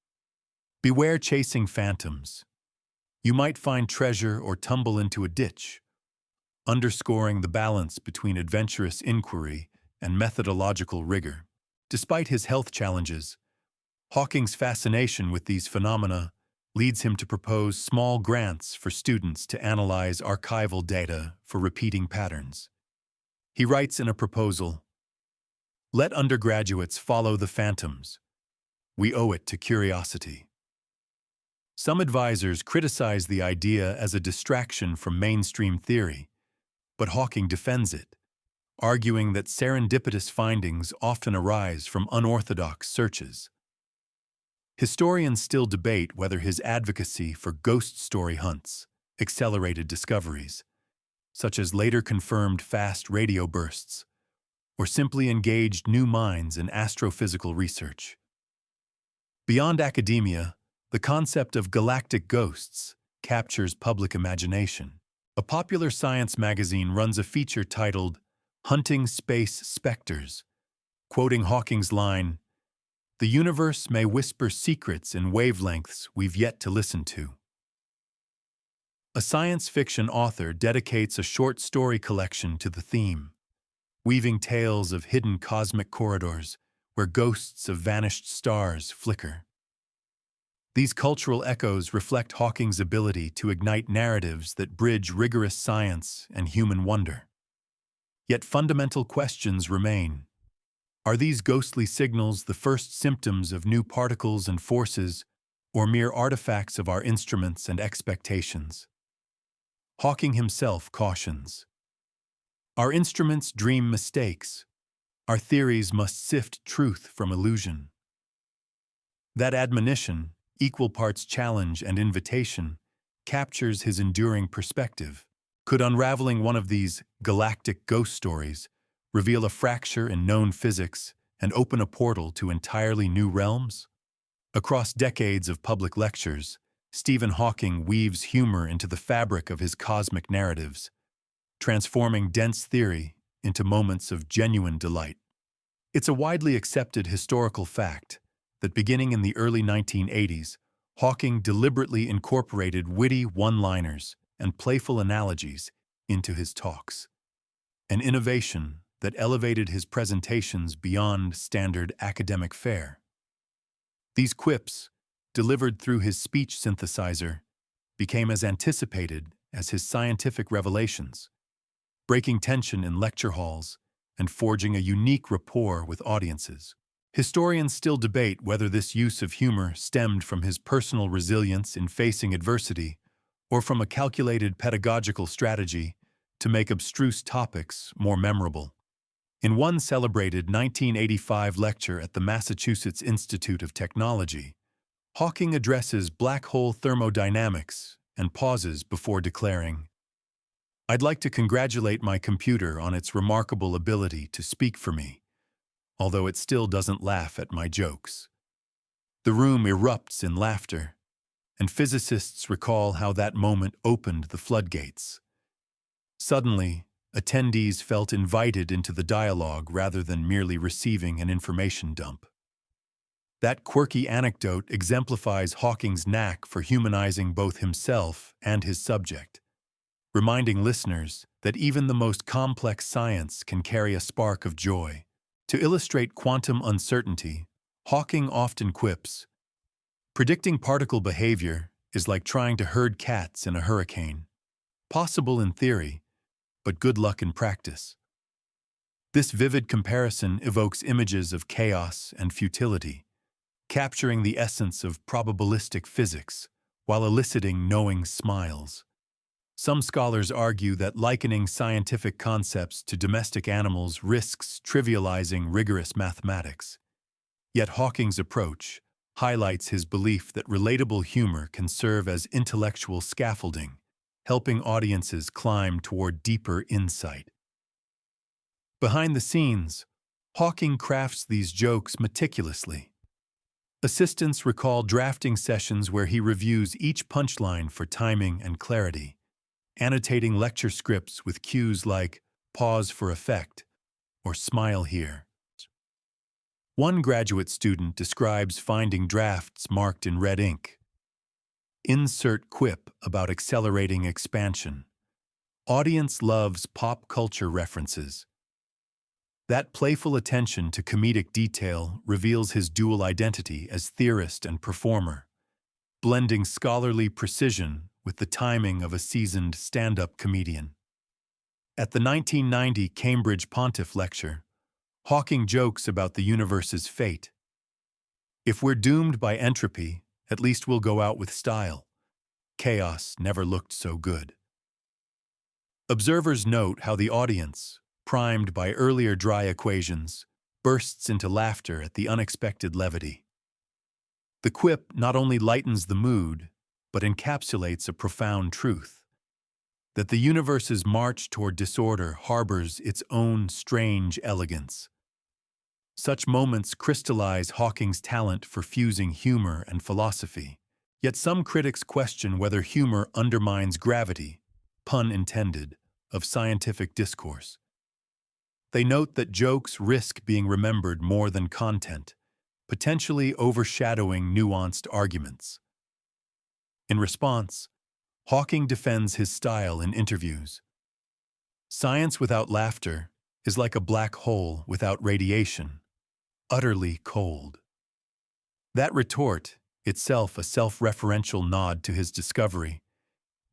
"Beware chasing phantoms. You might find treasure or tumble into a ditch," underscoring the balance between adventurous inquiry and methodological rigor. Despite his health challenges, Hawking's fascination with these phenomena leads him to propose small grants for students to analyze archival data for repeating patterns. He writes in a proposal, "Let undergraduates follow the phantoms. We owe it to curiosity." Some advisors criticize the idea as a distraction from mainstream theory, but Hawking defends it, arguing that serendipitous findings often arise from unorthodox searches. Historians still debate whether his advocacy for ghost story hunts accelerated discoveries, such as later confirmed fast radio bursts, or simply engaged new minds in astrophysical research. Beyond academia, the concept of galactic ghosts captures public imagination. A popular science magazine runs a feature titled "Hunting Space Specters," quoting Hawking's line, "The universe may whisper secrets in wavelengths we've yet to listen to." A science fiction author dedicates a short story collection to the theme, weaving tales of hidden cosmic corridors where ghosts of vanished stars flicker. These cultural echoes reflect Hawking's ability to ignite narratives that bridge rigorous science and human wonder. Yet fundamental questions remain. Are these ghostly signals the first symptoms of new particles and forces, or mere artifacts of our instruments and expectations? Hawking himself cautions, "Our instruments dream mistakes. Our theories must sift truth from illusion." That admonition, equal parts challenge and invitation, captures his enduring perspective. Could unraveling one of these galactic ghost stories reveal a fracture in known physics and open a portal to entirely new realms? Across decades of public lectures, Stephen Hawking weaves humor into the fabric of his cosmic narratives, transforming dense theory into moments of genuine delight. It's a widely accepted historical fact that beginning in the early 1980s, Hawking deliberately incorporated witty one-liners and playful analogies into his talks, an innovation that elevated his presentations beyond standard academic fare. These quips, delivered through his speech synthesizer, became as anticipated as his scientific revelations, breaking tension in lecture halls and forging a unique rapport with audiences. Historians still debate whether this use of humor stemmed from his personal resilience in facing adversity or from a calculated pedagogical strategy to make abstruse topics more memorable. In one celebrated 1985 lecture at the Massachusetts Institute of Technology, Hawking addresses black hole thermodynamics and pauses before declaring, "I'd like to congratulate my computer on its remarkable ability to speak for me, although it still doesn't laugh at my jokes." The room erupts in laughter, and physicists recall how that moment opened the floodgates. Suddenly, attendees felt invited into the dialogue rather than merely receiving an information dump. That quirky anecdote exemplifies Hawking's knack for humanizing both himself and his subject, reminding listeners that even the most complex science can carry a spark of joy. To illustrate quantum uncertainty, Hawking often quips, "Predicting particle behavior is like trying to herd cats in a hurricane. Possible in theory, but good luck in practice." This vivid comparison evokes images of chaos and futility, capturing the essence of probabilistic physics while eliciting knowing smiles. Some scholars argue that likening scientific concepts to domestic animals risks trivializing rigorous mathematics. Yet Hawking's approach highlights his belief that relatable humor can serve as intellectual scaffolding, helping audiences climb toward deeper insight. Behind the scenes, Hawking crafts these jokes meticulously. Assistants recall drafting sessions where he reviews each punchline for timing and clarity, annotating lecture scripts with cues like pause for effect or smile here. One graduate student describes finding drafts marked in red ink. Insert quip about accelerating expansion. Audience loves pop culture references. That playful attention to comedic detail reveals his dual identity as theorist and performer, blending scholarly precision with the timing of a seasoned stand-up comedian. At the 1990 Cambridge Pontiff Lecture, Hawking jokes about the universe's fate. If we're doomed by entropy, at least we'll go out with style. Chaos never looked so good. Observers note how the audience, primed by earlier dry equations, bursts into laughter at the unexpected levity. The quip not only lightens the mood, but encapsulates a profound truth: that the universe's march toward disorder harbors its own strange elegance. Such moments crystallize Hawking's talent for fusing humor and philosophy. Yet some critics question whether humor undermines gravity, pun intended, of scientific discourse. They note that jokes risk being remembered more than content, potentially overshadowing nuanced arguments. In response, Hawking defends his style in interviews. Science without laughter is like a black hole without radiation, utterly cold. That retort, itself a self-referential nod to his discovery,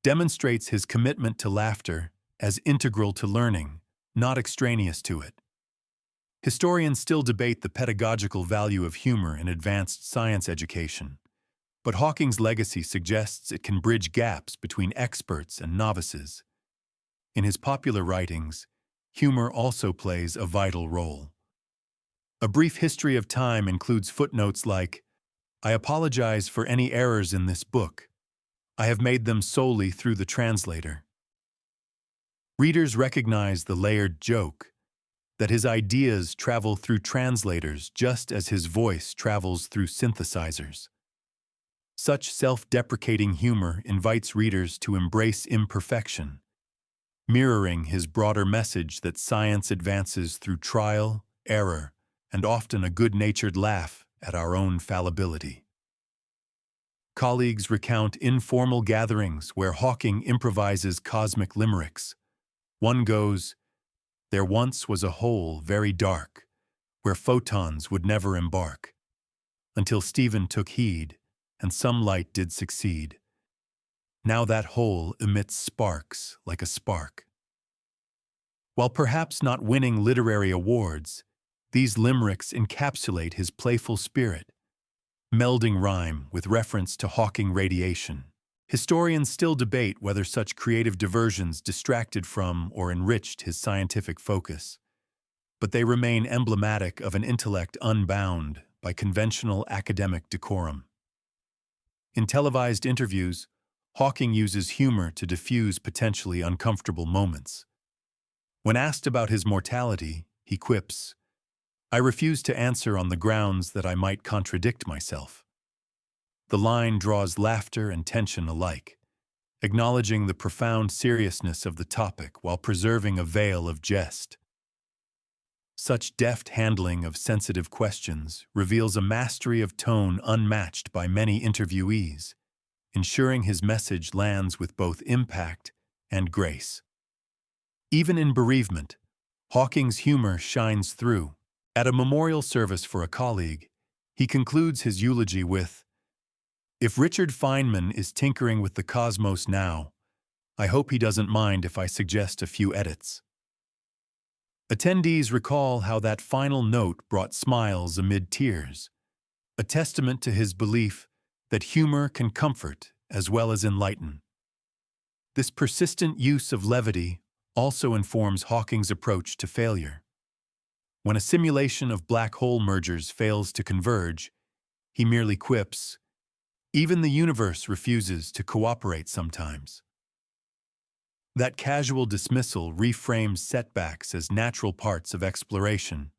demonstrates his commitment to laughter as integral to learning, not extraneous to it. Historians still debate the pedagogical value of humor in advanced science education, but Hawking's legacy suggests it can bridge gaps between experts and novices. In his popular writings, humor also plays a vital role. A Brief History of Time includes footnotes like, "I apologize for any errors in this book. I have made them solely through the translator." Readers recognize the layered joke, that his ideas travel through translators just as his voice travels through synthesizers. Such self-deprecating humor invites readers to embrace imperfection, mirroring his broader message that science advances through trial, error, and often a good-natured laugh at our own fallibility. Colleagues recount informal gatherings where Hawking improvises cosmic limericks. One goes, "There once was a hole very dark, where photons would never embark, until Stephen took heed, and some light did succeed. Now that hole emits sparks like a spark." While perhaps not winning literary awards, these limericks encapsulate his playful spirit, melding rhyme with reference to Hawking radiation. Historians still debate whether such creative diversions distracted from or enriched his scientific focus, but they remain emblematic of an intellect unbound by conventional academic decorum. In televised interviews, Hawking uses humor to diffuse potentially uncomfortable moments. When asked about his mortality, he quips, "I refuse to answer on the grounds that I might contradict myself." The line draws laughter and tension alike, acknowledging the profound seriousness of the topic while preserving a veil of jest. Such deft handling of sensitive questions reveals a mastery of tone unmatched by many interviewees, ensuring his message lands with both impact and grace. Even in bereavement, Hawking's humor shines through. At a memorial service for a colleague, he concludes his eulogy with, "If Richard Feynman is tinkering with the cosmos now, I hope he doesn't mind if I suggest a few edits." Attendees recall how that final note brought smiles amid tears, a testament to his belief that humor can comfort as well as enlighten. This persistent use of levity also informs Hawking's approach to failure. When a simulation of black hole mergers fails to converge, he merely quips, "Even the universe refuses to cooperate sometimes." That casual dismissal reframes setbacks as natural parts of exploration,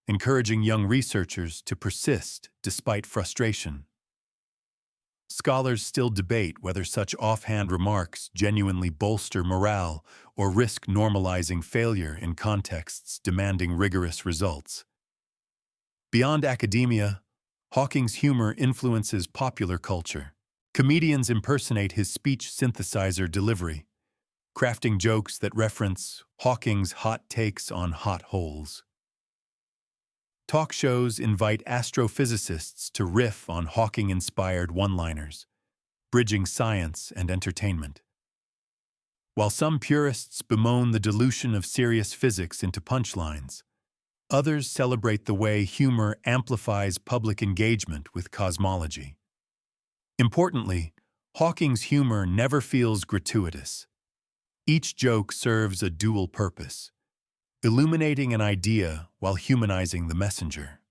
encouraging young researchers to persist despite frustration. Scholars still debate whether such offhand remarks genuinely bolster morale or risk normalizing failure in contexts demanding rigorous results. Beyond academia, Hawking's humor influences popular culture. Comedians impersonate his speech synthesizer delivery, crafting jokes that reference Hawking's hot takes on hot holes. Talk shows invite astrophysicists to riff on Hawking-inspired one-liners, bridging science and entertainment. While some purists bemoan the dilution of serious physics into punchlines, others celebrate the way humor amplifies public engagement with cosmology. Importantly, Hawking's humor never feels gratuitous. Each joke serves a dual purpose, illuminating an idea while humanizing the messenger.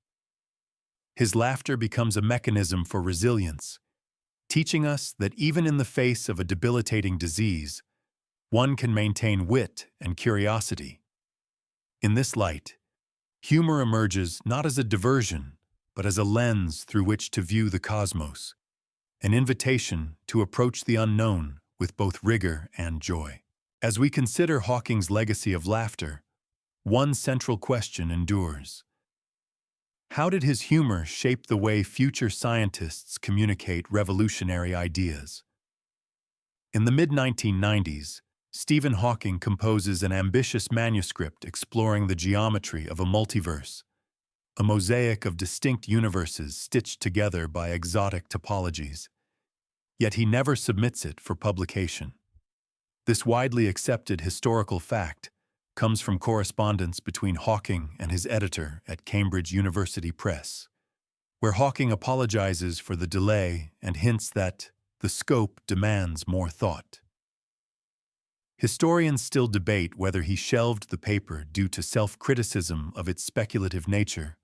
His laughter becomes a mechanism for resilience, teaching us that even in the face of a debilitating disease, one can maintain wit and curiosity. In this light, humor emerges not as a diversion, but as a lens through which to view the cosmos, an invitation to approach the unknown with both rigor and joy. As we consider Hawking's legacy of laughter, one central question endures. How did his humor shape the way future scientists communicate revolutionary ideas? In the mid-1990s, Stephen Hawking composes an ambitious manuscript exploring the geometry of a multiverse, a mosaic of distinct universes stitched together by exotic topologies. Yet he never submits it for publication. This widely accepted historical fact comes from correspondence between Hawking and his editor at Cambridge University Press, where Hawking apologizes for the delay and hints that the scope demands more thought. Historians still debate whether he shelved the paper due to self-criticism of its speculative nature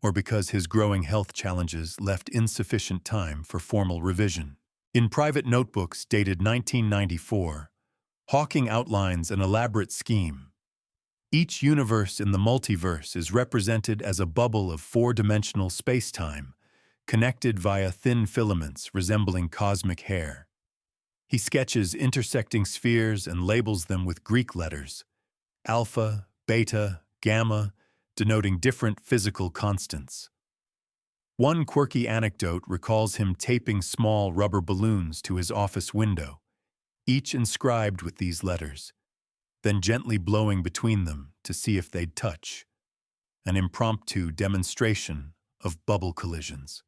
or because his growing health challenges left insufficient time for formal revision. In private notebooks dated 1994, Hawking outlines an elaborate scheme. Each universe in the multiverse is represented as a bubble of four-dimensional space-time, connected via thin filaments resembling cosmic hair. He sketches intersecting spheres and labels them with Greek letters, alpha, beta, gamma, denoting different physical constants. One quirky anecdote recalls him taping small rubber balloons to his office window, each inscribed with these letters, then gently blowing between them to see if they'd touch, an impromptu demonstration of bubble collisions.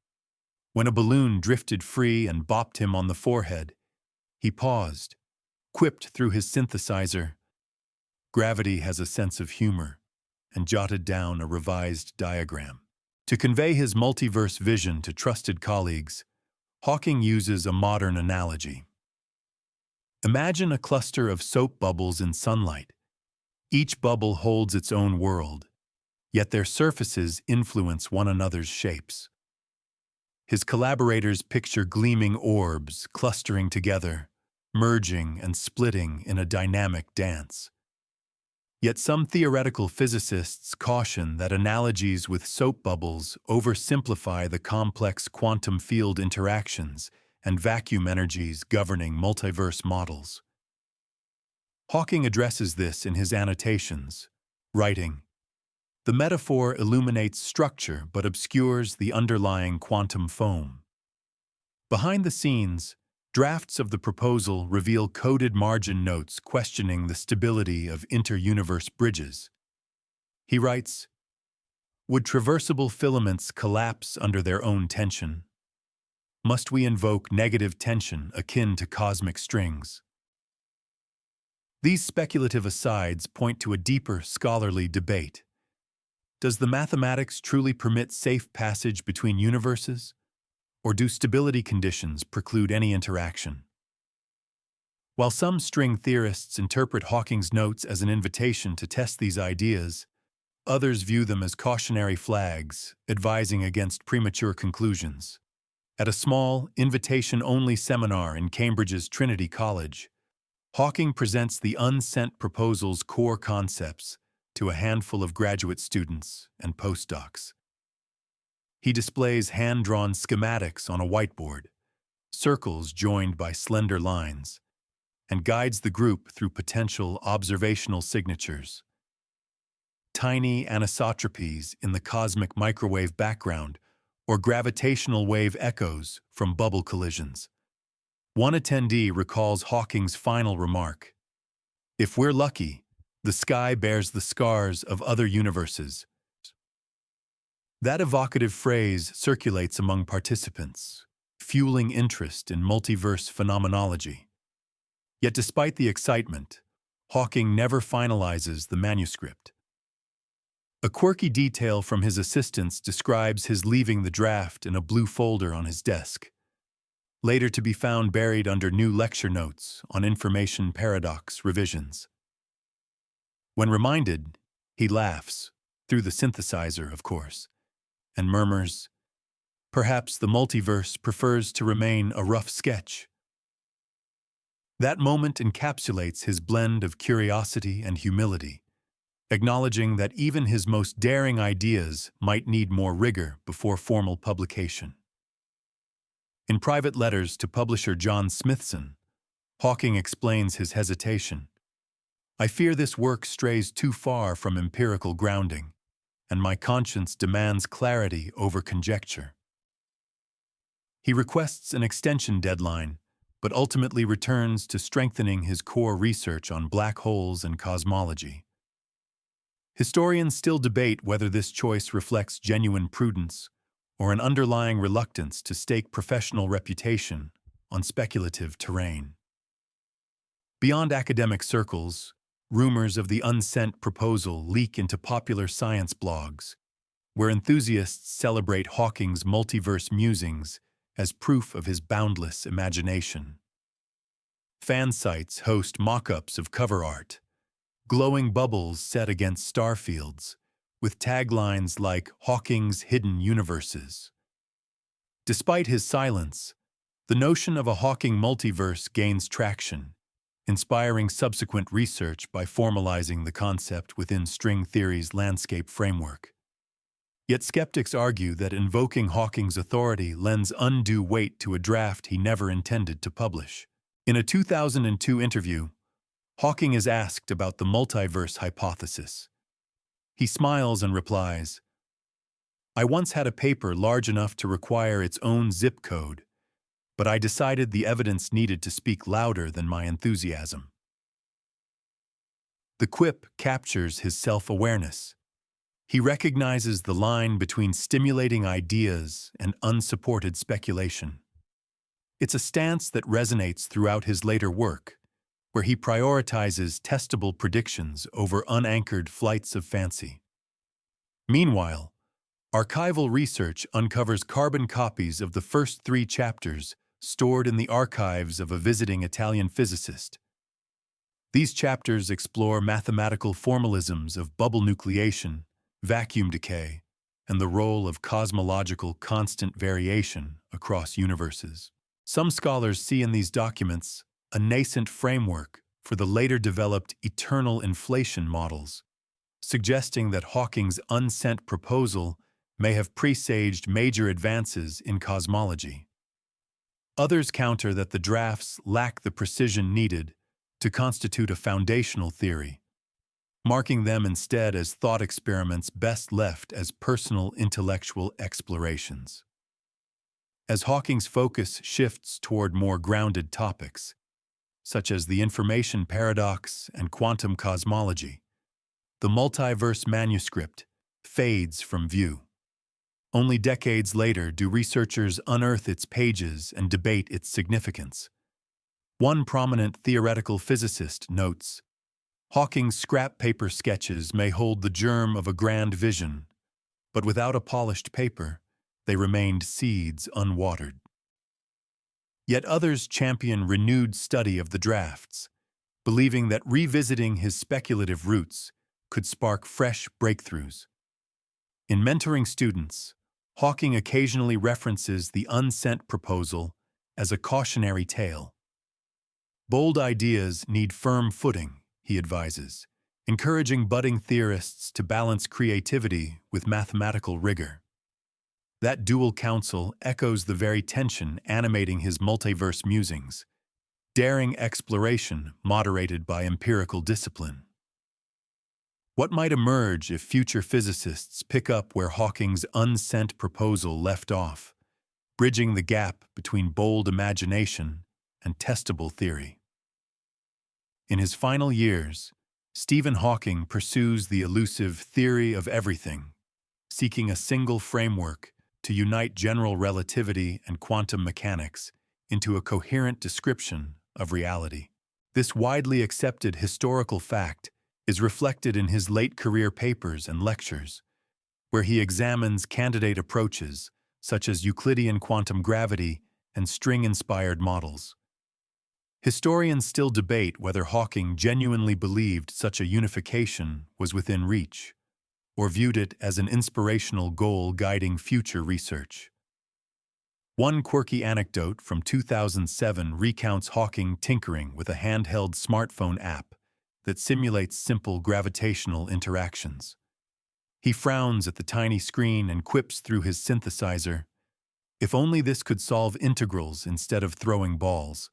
When a balloon drifted free and bopped him on the forehead, he paused, quipped through his synthesizer, "Gravity has a sense of humor," and jotted down a revised diagram. To convey his multiverse vision to trusted colleagues, Hawking uses a modern analogy. Imagine a cluster of soap bubbles in sunlight. Each bubble holds its own world, yet their surfaces influence one another's shapes. His collaborators picture gleaming orbs clustering together, merging and splitting in a dynamic dance. Yet some theoretical physicists caution that analogies with soap bubbles oversimplify the complex quantum field interactions and vacuum energies governing multiverse models. Hawking addresses this in his annotations, writing, "The metaphor illuminates structure but obscures the underlying quantum foam." Behind the scenes, drafts of the proposal reveal coded margin notes questioning the stability of inter-universe bridges. He writes, "Would traversable filaments collapse under their own tension? Must we invoke negative tension akin to cosmic strings?" These speculative asides point to a deeper scholarly debate. Does the mathematics truly permit safe passage between universes? Or do stability conditions preclude any interaction? While some string theorists interpret Hawking's notes as an invitation to test these ideas, others view them as cautionary flags, advising against premature conclusions. At a small, invitation-only seminar in Cambridge's Trinity College, Hawking presents the unsent proposal's core concepts to a handful of graduate students and postdocs. He displays hand-drawn schematics on a whiteboard, circles joined by slender lines, and guides the group through potential observational signatures. Tiny anisotropies in the cosmic microwave background or gravitational wave echoes from bubble collisions. One attendee recalls Hawking's final remark: "If we're lucky, the sky bears the scars of other universes." That evocative phrase circulates among participants, fueling interest in multiverse phenomenology. Yet despite the excitement, Hawking never finalizes the manuscript. A quirky detail from his assistants describes his leaving the draft in a blue folder on his desk, later to be found buried under new lecture notes on information paradox revisions. When reminded, he laughs, through the synthesizer, of course, and murmurs, "Perhaps the multiverse prefers to remain a rough sketch." That moment encapsulates his blend of curiosity and humility, acknowledging that even his most daring ideas might need more rigor before formal publication. In private letters to publisher John Smithson, Hawking explains his hesitation. "I fear this work strays too far from empirical grounding, and my conscience demands clarity over conjecture." He requests an extension deadline, but ultimately returns to strengthening his core research on black holes and cosmology. Historians still debate whether this choice reflects genuine prudence or an underlying reluctance to stake professional reputation on speculative terrain. Beyond academic circles, rumors of the unsent proposal leak into popular science blogs, where enthusiasts celebrate Hawking's multiverse musings as proof of his boundless imagination. Fan sites host mock-ups of cover art, glowing bubbles set against star fields, with taglines like "Hawking's Hidden Universes." Despite his silence, the notion of a Hawking multiverse gains traction, inspiring subsequent research by formalizing the concept within string theory's landscape framework. Yet skeptics argue that invoking Hawking's authority lends undue weight to a draft he never intended to publish. In a 2002 interview, Hawking is asked about the multiverse hypothesis. He smiles and replies, "I once had a paper large enough to require its own zip code, but I decided the evidence needed to speak louder than my enthusiasm." The quip captures his self-awareness. He recognizes the line between stimulating ideas and unsupported speculation. It's a stance that resonates throughout his later work, where he prioritizes testable predictions over unanchored flights of fancy. Meanwhile, archival research uncovers carbon copies of the first 3 chapters stored in the archives of a visiting Italian physicist. These chapters explore mathematical formalisms of bubble nucleation, vacuum decay, and the role of cosmological constant variation across universes. Some scholars see in these documents a nascent framework for the later developed eternal inflation models, suggesting that Hawking's unsent proposal may have presaged major advances in cosmology. Others counter that the drafts lack the precision needed to constitute a foundational theory, marking them instead as thought experiments best left as personal intellectual explorations. As Hawking's focus shifts toward more grounded topics, such as the information paradox and quantum cosmology, the multiverse manuscript fades from view. Only decades later do researchers unearth its pages and debate its significance. One prominent theoretical physicist notes, "Hawking's scrap paper sketches may hold the germ of a grand vision, but without a polished paper, they remained seeds unwatered." Yet others champion renewed study of the drafts, believing that revisiting his speculative roots could spark fresh breakthroughs. In mentoring students, Hawking occasionally references the unsent proposal as a cautionary tale. Bold ideas need firm footing, he advises, encouraging budding theorists to balance creativity with mathematical rigor. That dual counsel echoes the very tension animating his multiverse musings, daring exploration moderated by empirical discipline. What might emerge if future physicists pick up where Hawking's unsent proposal left off, bridging the gap between bold imagination and testable theory? In his final years, Stephen Hawking pursues the elusive theory of everything, seeking a single framework to unite general relativity and quantum mechanics into a coherent description of reality. This widely accepted historical fact is reflected in his late career papers and lectures, where he examines candidate approaches such as Euclidean quantum gravity and string-inspired models. Historians still debate whether Hawking genuinely believed such a unification was within reach, or viewed it as an inspirational goal guiding future research. One quirky anecdote from 2007 recounts Hawking tinkering with a handheld smartphone app that simulates simple gravitational interactions. He frowns at the tiny screen and quips through his synthesizer, "If only this could solve integrals instead of throwing balls."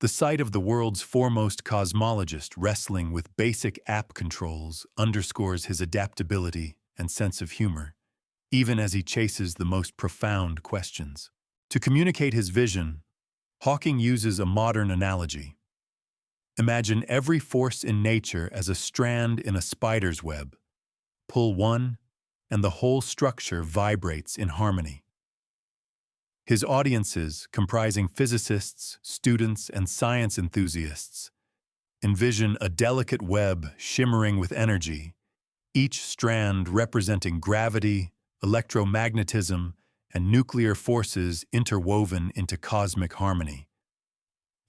The sight of the world's foremost cosmologist wrestling with basic app controls underscores his adaptability and sense of humor, even as he chases the most profound questions. To communicate his vision, Hawking uses a modern analogy. Imagine every force in nature as a strand in a spider's web. Pull one, and the whole structure vibrates in harmony. His audiences, comprising physicists, students, and science enthusiasts, envision a delicate web shimmering with energy, each strand representing gravity, electromagnetism, and nuclear forces interwoven into cosmic harmony.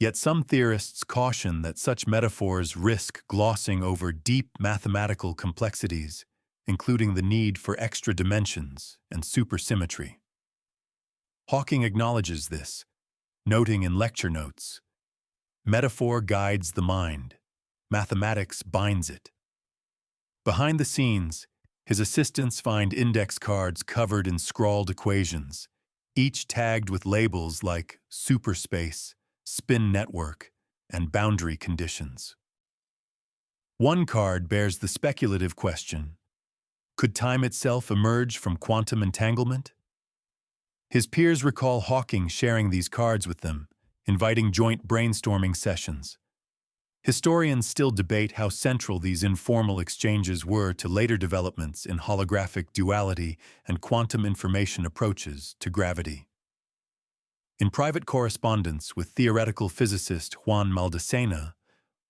Yet some theorists caution that such metaphors risk glossing over deep mathematical complexities, including the need for extra dimensions and supersymmetry. Hawking acknowledges this, noting in lecture notes, "Metaphor guides the mind, mathematics binds it." Behind the scenes, his assistants find index cards covered in scrawled equations, each tagged with labels like superspace, spin network, and boundary conditions. One card bears the speculative question, could time itself emerge from quantum entanglement? His peers recall Hawking sharing these cards with them, inviting joint brainstorming sessions. Historians still debate how central these informal exchanges were to later developments in holographic duality and quantum information approaches to gravity. In private correspondence with theoretical physicist Juan Maldacena,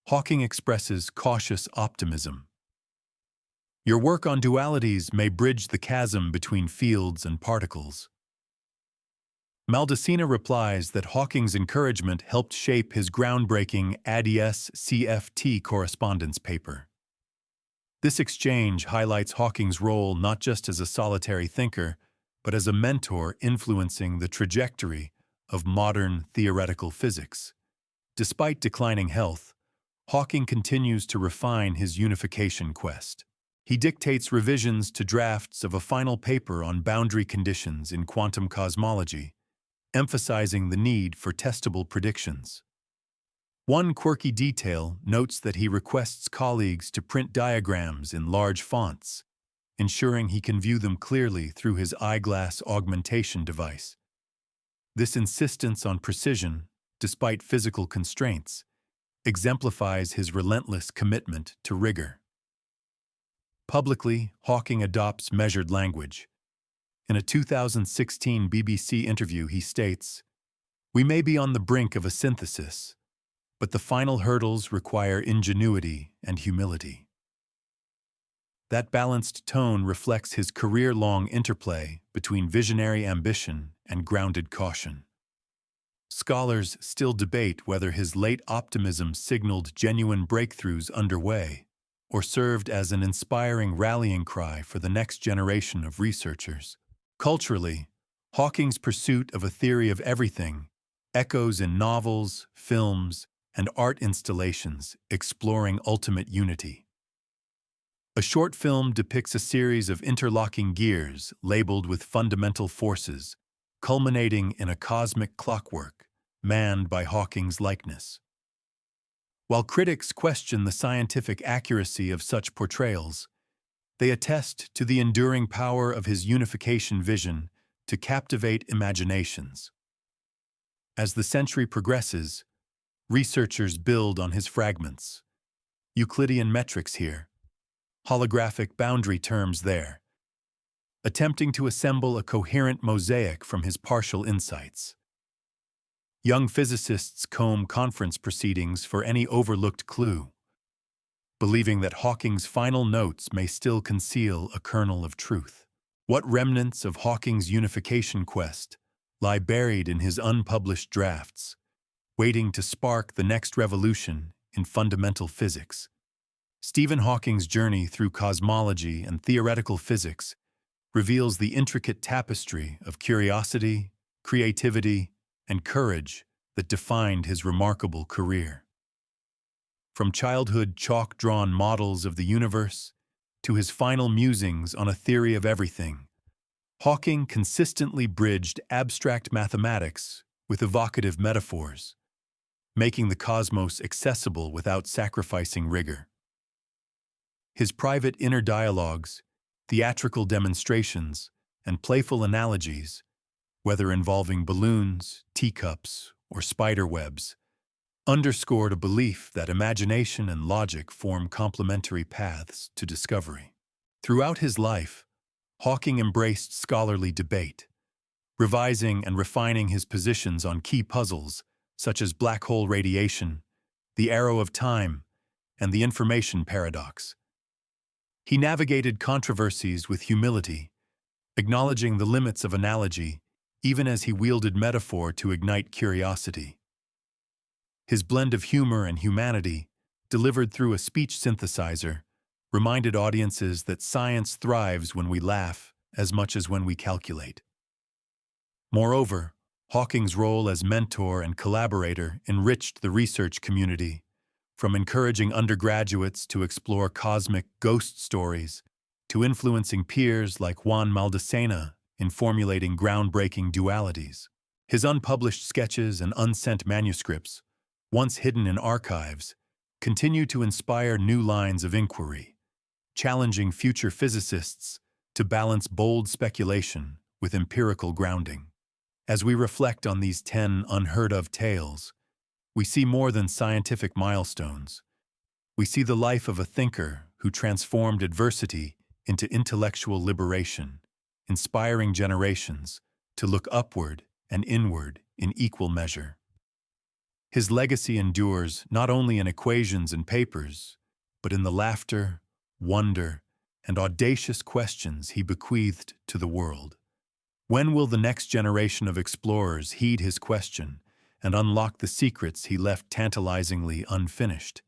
Hawking expresses cautious optimism. "Your work on dualities may bridge the chasm between fields and particles." Maldacena replies that Hawking's encouragement helped shape his groundbreaking ADS-CFT correspondence paper. This exchange highlights Hawking's role not just as a solitary thinker, but as a mentor influencing the trajectory of modern theoretical physics. Despite declining health, Hawking continues to refine his unification quest. He dictates revisions to drafts of a final paper on boundary conditions in quantum cosmology, emphasizing the need for testable predictions. One quirky detail notes that he requests colleagues to print diagrams in large fonts, ensuring he can view them clearly through his eyeglass augmentation device. This insistence on precision, despite physical constraints, exemplifies his relentless commitment to rigor. Publicly, Hawking adopts measured language. In a 2016 BBC interview, he states, "We may be on the brink of a synthesis, but the final hurdles require ingenuity and humility." That balanced tone reflects his career-long interplay between visionary ambition and grounded caution. Scholars still debate whether his late optimism signaled genuine breakthroughs underway or served as an inspiring rallying cry for the next generation of researchers. Culturally, Hawking's pursuit of a theory of everything echoes in novels, films, and art installations exploring ultimate unity. A short film depicts a series of interlocking gears labeled with fundamental forces, culminating in a cosmic clockwork manned by Hawking's likeness. While critics question the scientific accuracy of such portrayals, they attest to the enduring power of his unification vision to captivate imaginations. As the century progresses, researchers build on his fragments. Euclidean metrics here, holographic boundary terms there, attempting to assemble a coherent mosaic from his partial insights. Young physicists comb conference proceedings for any overlooked clue, believing that Hawking's final notes may still conceal a kernel of truth. What remnants of Hawking's unification quest lie buried in his unpublished drafts, waiting to spark the next revolution in fundamental physics? Stephen Hawking's journey through cosmology and theoretical physics reveals the intricate tapestry of curiosity, creativity, and courage that defined his remarkable career. From childhood chalk-drawn models of the universe to his final musings on a theory of everything, Hawking consistently bridged abstract mathematics with evocative metaphors, making the cosmos accessible without sacrificing rigor. His private inner dialogues, theatrical demonstrations, and playful analogies, whether involving balloons, teacups, or spider webs, underscored a belief that imagination and logic form complementary paths to discovery. Throughout his life, Hawking embraced scholarly debate, revising and refining his positions on key puzzles such as black hole radiation, the arrow of time, and the information paradox. He navigated controversies with humility, acknowledging the limits of analogy even as he wielded metaphor to ignite curiosity. His blend of humor and humanity, delivered through a speech synthesizer, reminded audiences that science thrives when we laugh as much as when we calculate. Moreover, Hawking's role as mentor and collaborator enriched the research community, from encouraging undergraduates to explore cosmic ghost stories to influencing peers like Juan Maldacena in formulating groundbreaking dualities. His unpublished sketches and unsent manuscripts, once hidden in archives, continue to inspire new lines of inquiry, challenging future physicists to balance bold speculation with empirical grounding. As we reflect on these 10 unheard-of tales, we see more than scientific milestones. We see the life of a thinker who transformed adversity into intellectual liberation, inspiring generations to look upward and inward in equal measure. His legacy endures not only in equations and papers, but in the laughter, wonder, and audacious questions he bequeathed to the world. When will the next generation of explorers heed his question and unlock the secrets he left tantalizingly unfinished?